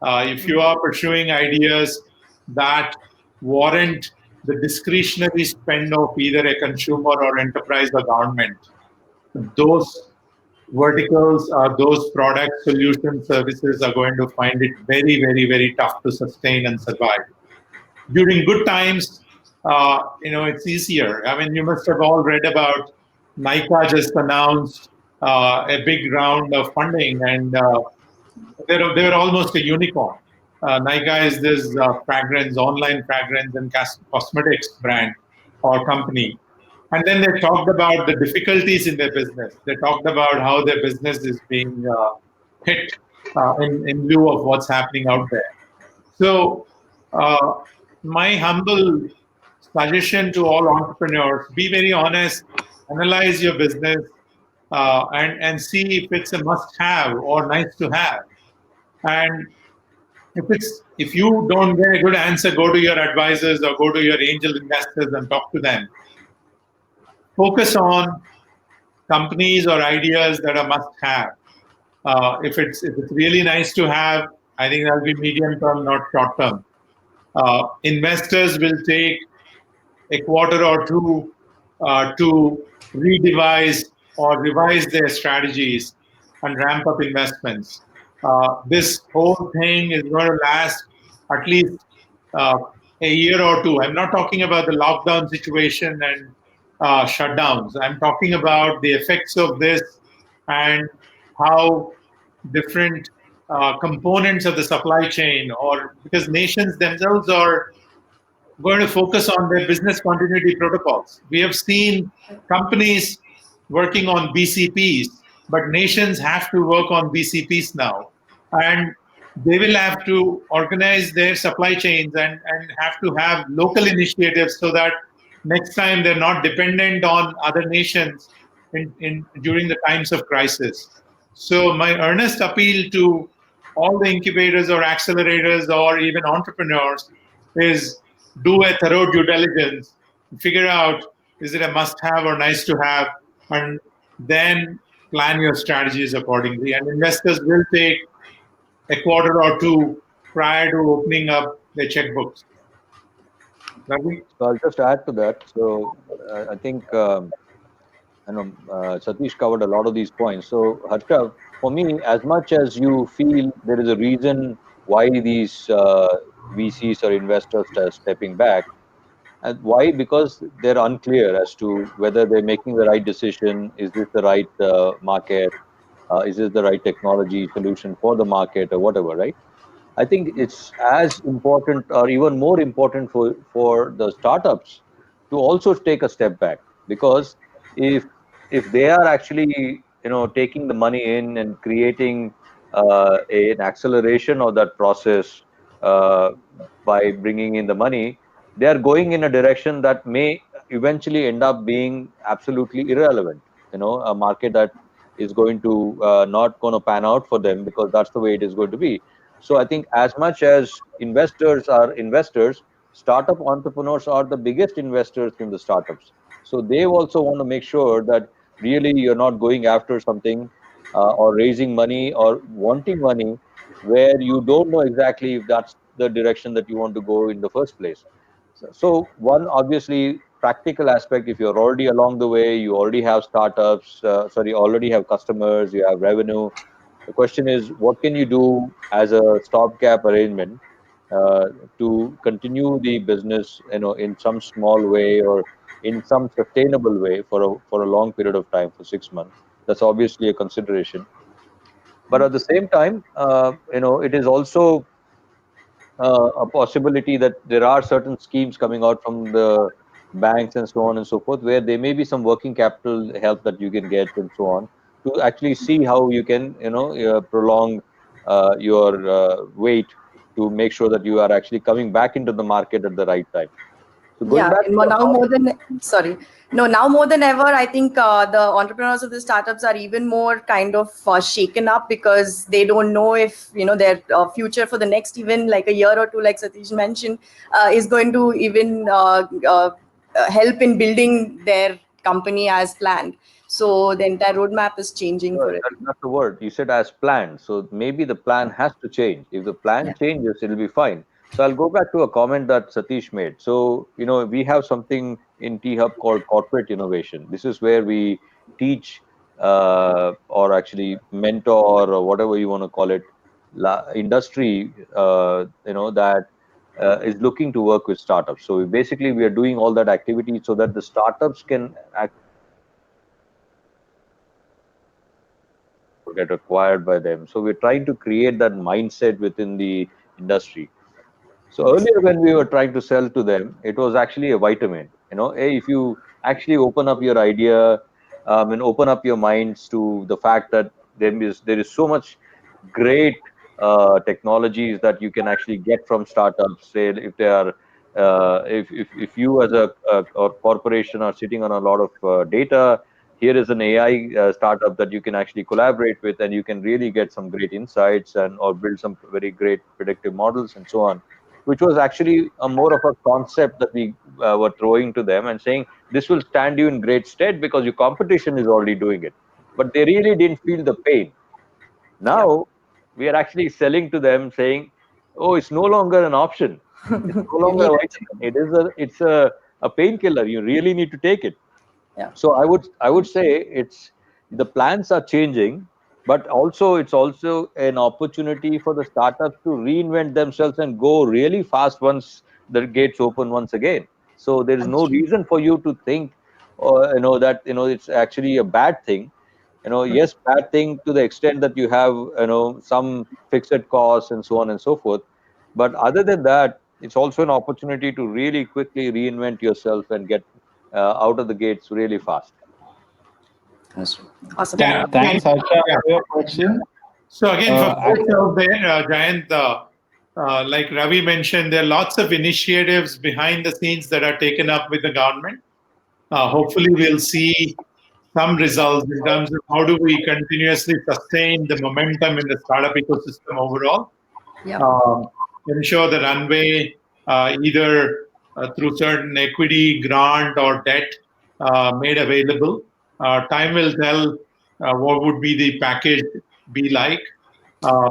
if you are pursuing ideas that warrant the discretionary spend of either a consumer or enterprise or government, those verticals, those products, solutions, services are going to find it very, very, very tough to sustain and survive. During good times, it's easier. I mean, you must have all read about Nika just announced a big round of funding, and they're almost a unicorn. Nika is this fragrance, online fragrance and cosmetics brand or company. And then they talked about the difficulties in their business. They talked about how their business is being hit in lieu of what's happening out there. So, uh, my humble suggestion to all entrepreneurs: be very honest, analyze your business, and see if it's a must-have or nice to have. And if you don't get a good answer, go to your advisors or go to your angel investors and talk to them. Focus on companies or ideas that are must-have. If it's really nice to have, I think that'll be medium term, not short term. Investors will take a quarter or two to redevise or revise their strategies and ramp up investments. This whole thing is going to last at least uh, a year or two. I'm not talking about the lockdown situation and shutdowns. I'm talking about the effects of this and how different components of the supply chain, or because nations themselves are going to focus on their business continuity protocols. We have seen companies working on BCPs, but nations have to work on BCPs now. And they will have to organize their supply chains and have to have local initiatives so that next time they're not dependent on other nations during the times of crisis. So, my earnest appeal to all the incubators or accelerators or even entrepreneurs is do a thorough due diligence, figure out is it a must have or nice to have, and then plan your strategies accordingly. And investors will take a quarter or two prior to opening up their checkbooks. Ravi? So I'll just add to that. So I think Satish covered a lot of these points. So Harsha, for me, as much as you feel there is a reason why these VCs or investors are stepping back, and why? Because they're unclear as to whether they're making the right decision. Is this the right market? Is this the right technology solution for the market or whatever, right? I think it's as important or even more important for the startups to also take a step back, because if they are actually taking the money in and creating an acceleration of that process uh, by bringing in the money, they are going in a direction that may eventually end up being absolutely irrelevant. A market that is going to not going to pan out for them, because that's the way it is going to be. So I think as much as investors are investors, startup entrepreneurs are the biggest investors in the startups. So they also want to make sure that really you're not going after something or raising money or wanting money where you don't know exactly if that's the direction that you want to go in the first place. So one obviously practical aspect, if you're already along the way, you already have startups, already have customers, you have revenue, the question is, what can you do as a stopgap arrangement uh, to continue the business, in some small way or in some sustainable way for a long period of time, for 6 months. That's obviously a consideration. But at the same time, it is also a possibility that there are certain schemes coming out from the banks and so on and so forth, where there may be some working capital help that you can get and so on. to actually see how you can, prolong your wait to make sure that you are actually coming back into the market at the right time. So going Yeah, back and to now more than sorry, no, now more than ever, I think the entrepreneurs of the startups are even more kind of shaken up because they don't know if their future for the next even like a year or two, like Sateesh mentioned, is going to even help in building their company as planned. So the entire roadmap is changing for it. That's the word. You said as planned. So maybe the plan has to change. If the plan Yeah. changes, it'll be fine. So I'll go back to a comment that Satish made. So, we have something in T Hub called corporate innovation. This is where we teach or actually mentor or whatever you want to call it, industry, that is looking to work with startups. So basically, we are doing all that activity so that the startups can get acquired by them. So we're trying to create that mindset within the industry. So earlier when we were trying to sell to them, it was actually a vitamin. Hey, if you actually open up your idea, and open up your minds to the fact that there is so much great technologies that you can actually get from startups. Say if they are, if you as a corporation are sitting on a lot of data, here is an AI startup that you can actually collaborate with, and you can really get some great insights and or build some very great predictive models and so on, which was actually a more of a concept that we were throwing to them and saying this will stand you in great stead because your competition is already doing it. But they really didn't feel the pain. Yeah. Now we are actually selling to them saying, oh, it's no longer an option. It's no You longer need a it. vitamin. It's a painkiller. You really need to take it. Yeah. So I would say it's the plans are changing, but also it's also an opportunity for the startups to reinvent themselves and go really fast once the gates open once again. So there is That's no true. reason for you to think, that it's actually a bad thing. Yes, bad thing to the extent that you have some fixed costs and so on and so forth. But other than that, it's also an opportunity to really quickly reinvent yourself and get out of the gates really fast. That's true. Awesome. Thanks, Harsha, Yeah. for your question. So again, for I, folks out there, Jayant, like Ravi mentioned, there are lots of initiatives behind the scenes that are taken up with the government. Hopefully, we'll see some results in terms of how do we continuously sustain the momentum in the startup ecosystem overall. Yeah. Ensure the runway, either through certain equity, grant, or debt made available. Time will tell what would be the package be like. Uh,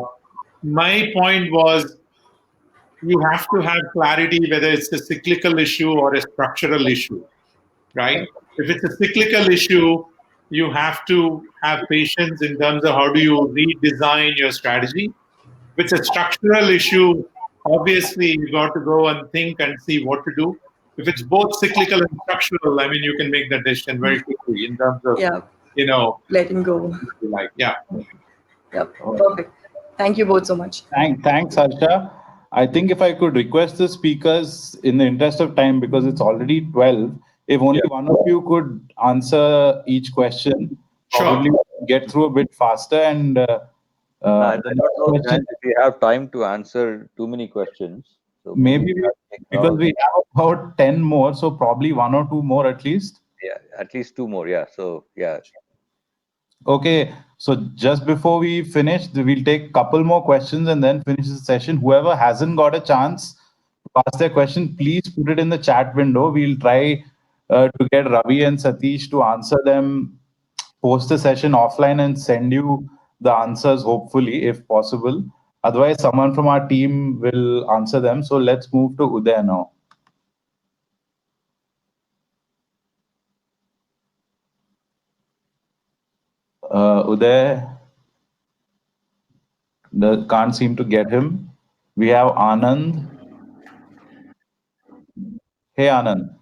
my point was you have to have clarity whether it's a cyclical issue or a structural issue, right? If it's a cyclical issue, you have to have patience in terms of how do you redesign your strategy. If it's a structural issue, obviously you got to go and think and see what to do. If it's both cyclical and structural, I mean, you can make that decision very quickly in terms of, Yeah. you know, Letting go. like, yeah. Yep. Perfect. Thank you both so much. Thanks, Harsha. I think if I could request the speakers, in the interest of time, because it's already 12, if only one of you could answer each question, Sure. probably get through a bit faster. And I the don't next know, question, Jayant, if we have time to answer too many questions. So maybe maybe we have to take because all, we have about 10 more, so probably one or two more at least. yeah, at least two more. Yeah. So yeah. Okay, so just before we finish, we'll take a couple more questions and then finish the session. Whoever hasn't got a chance to ask their question, please put it in the chat window. We'll try to get Ravi and Satish to answer them, post the session offline and send you the answers, hopefully, if possible. Otherwise, someone from our team will answer them. So let's move to Uday now. Uday, can't seem to get him. We have Anand. Hey, Anand.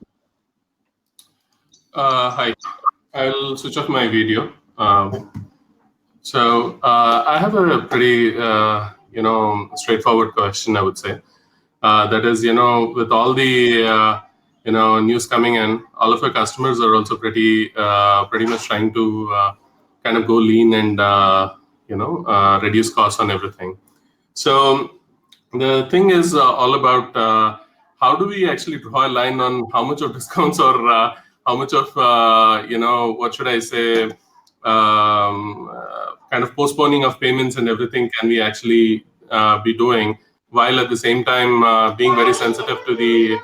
Hi, I'll switch off my video. I have a pretty, straightforward question, I would say. That is, with all the, news coming in, all of our customers are also pretty much trying to kind of go lean and reduce costs on everything. So the thing is all about how do we actually draw a line on how much of discounts or how much of what should I say, kind of postponing of payments and everything can we actually be doing, while at the same time being very sensitive to the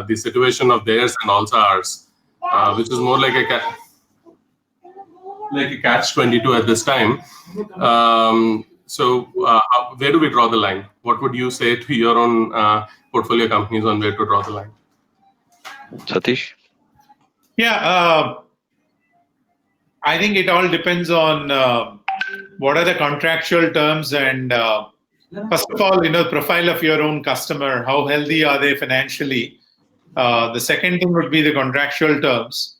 the situation of theirs and also ours, which is more like a catch-22 at this time. So where do we draw the line? What would you say to your own portfolio companies on where to draw the line? Sateesh? Yeah, I think it all depends on what are the contractual terms and first of all, profile of your own customer. How healthy are they financially? The second thing would be the contractual terms.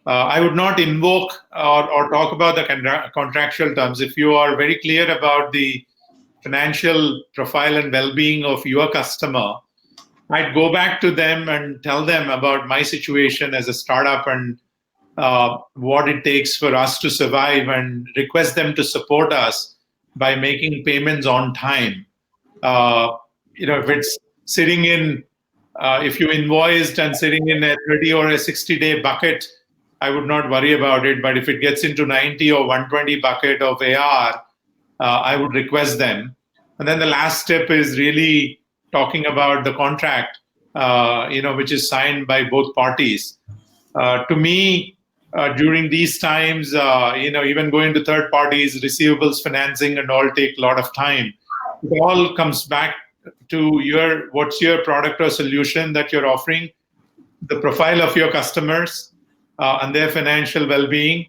I would not invoke or talk about the contractual terms. If you are very clear about the financial profile and well-being of your customer, I'd go back to them and tell them about my situation as a startup and what it takes for us to survive, and request them to support us by making payments on time. If it's sitting in, if you invoiced and sitting in a 30 or a 60-day bucket, I would not worry about it. But if it gets into 90 or 120 bucket of AR, I would request them. And then the last step is really talking about the contract, which is signed by both parties. To me, during these times, even going to third parties, receivables financing and all take a lot of time. It all comes back to what's your product or solution that you're offering, the profile of your customers, and their financial well-being,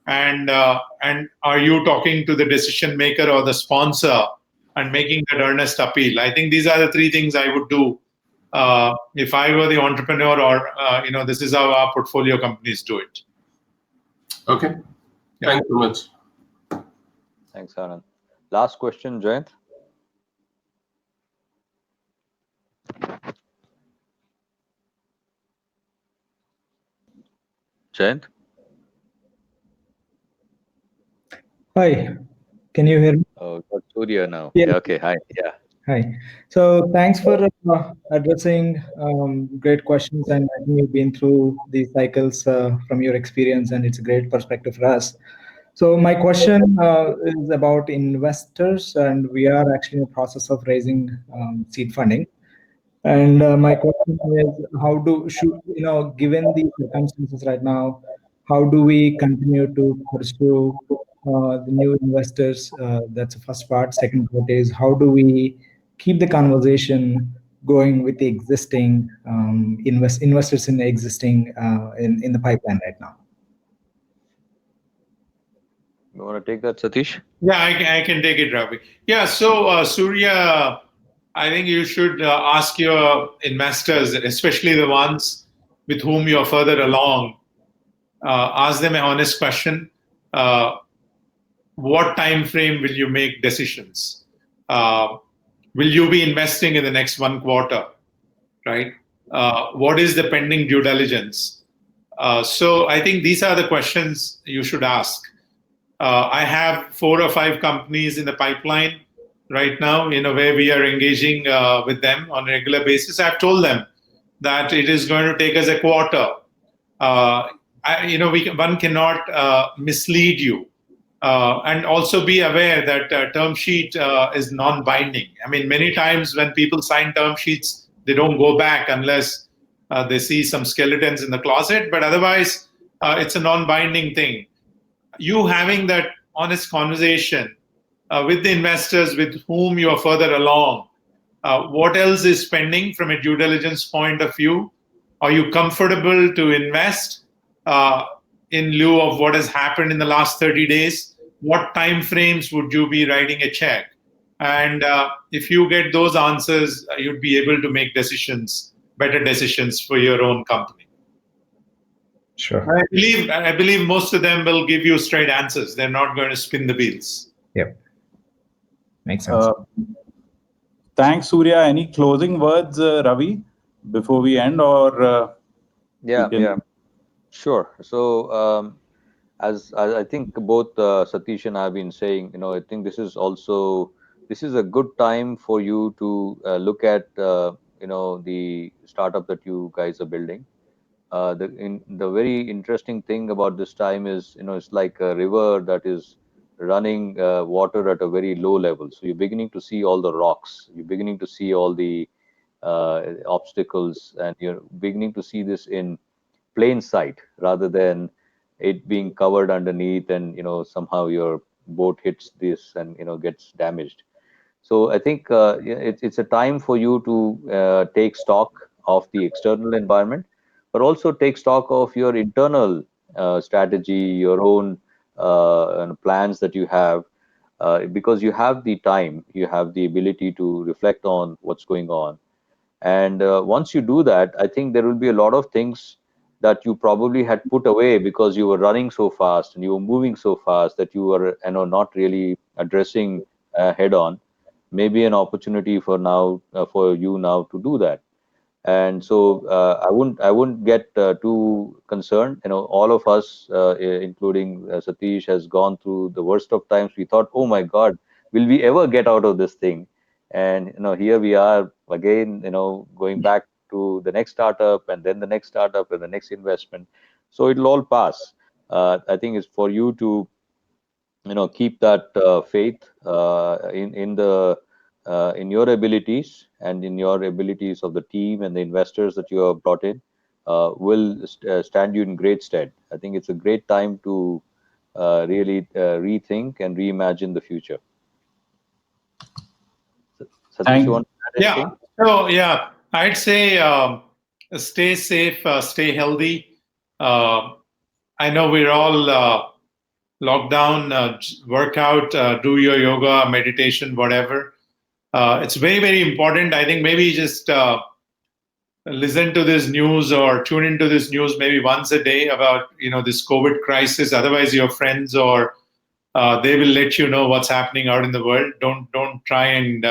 and are you talking to the decision maker or the sponsor and making that earnest appeal? I think these are the three things I would do if I were the entrepreneur, or this is how our portfolio companies do it. Okay, yeah. Thanks so much. Thanks, Anand. Last question, Jayant. Jayant? Hi, can you hear me? Oh, got Surya now. Yeah. Yeah, okay, hi. Yeah. Hi. So thanks for addressing great questions, and I think you've been through these cycles from your experience, and it's a great perspective for us. So my question is about investors, and we are actually in the process of raising seed funding. And my question is, given the circumstances right now, how do we continue to pursue the new investors? That's the first part. Second part is, how do we keep the conversation going with the existing investors in the existing in the pipeline right now? You want to take that, Sateesh? Yeah, I can take it, Ravi. Yeah, so Surya, I think you should ask your investors, especially the ones with whom you're further along, ask them an honest question. What time frame will you make decisions? Will you be investing in the next 1 quarter, right? What is the pending due diligence? So I think these are the questions you should ask. I have 4 or 5 companies in the pipeline right now, where we are engaging with them on a regular basis. I've told them that it is going to take us a quarter. One cannot mislead you. And also be aware that term sheet is non-binding. I mean, many times when people sign term sheets, they don't go back unless they see some skeletons in the closet. But otherwise, it's a non-binding thing. You having that honest conversation with the investors with whom you are further along, what else is pending from a due diligence point of view? Are you comfortable to invest in lieu of what has happened in the last 30 days? What time frames would you be writing a check? And if you get those answers, you'd be able to make better decisions for your own company. Sure. I believe most of them will give you straight answers. They're not going to spin the wheels. Yep. Makes sense. Thanks, Surya. Any closing words, Ravi, before we end, or? Yeah. Sure. So, as I think both Satish and I have been saying, I think this is a good time for you to look at the startup that you guys are building. The very interesting thing about this time is, it's like a river that is running water at a very low level. So you're beginning to see all the rocks. You're beginning to see all the obstacles, and you're beginning to see this in plain sight rather than it being covered underneath, and somehow your boat hits this and gets damaged. So I think it's a time for you to take stock of the external environment, but also take stock of your internal strategy, your own and plans that you have, because you have the time, you have the ability to reflect on what's going on. And once you do that, I think there will be a lot of things that you probably had put away because you were running so fast and you were moving so fast that you were not really addressing head on. Maybe an opportunity for now, for you now to do that. And so I wouldn't get too concerned. All of us, including Satish, has gone through the worst of times. We thought, oh my God, will we ever get out of this thing? And here we are again, going back to the next startup, and then the next startup, and the next investment. So it'll all pass. I think it's for you to keep that faith in your abilities, and in your abilities of the team and the investors that you have brought in, will stand you in great stead. I think it's a great time to really rethink and reimagine the future. Satish, you want to add anything? So I'd say stay safe, stay healthy. I know we're all locked down. Work out, do your yoga, meditation, whatever. It's very, very important. I think maybe just listen to this news or tune into this news maybe once a day about this COVID crisis. Otherwise, your friends or they will let you know what's happening out in the world. Don't try and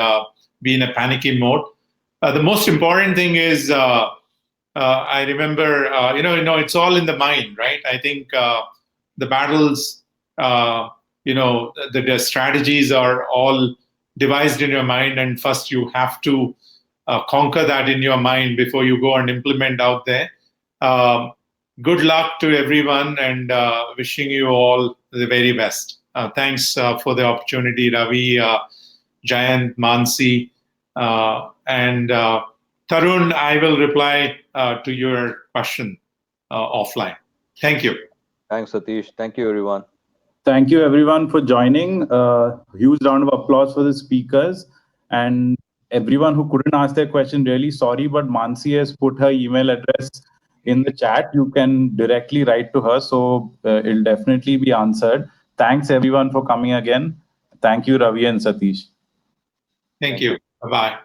be in a panicky mode. The most important thing is I remember it's all in the mind, right? I think the battles, the strategies are all devised in your mind, and first you have to conquer that in your mind before you go and implement out there. Good luck to everyone, and wishing you all the very best. Thanks for the opportunity, Ravi, Jayant, Mansi, and Tarun. I will reply to your question offline. Thank you. Thanks, Satish. Thank you, everyone. Thank you, everyone, for joining. Huge round of applause for the speakers. And everyone who couldn't ask their question, really sorry, but Mansi has put her email address in the chat. You can directly write to her, so it'll definitely be answered. Thanks, everyone, for coming again. Thank you, Ravi and Satish. Thank you. Bye-bye.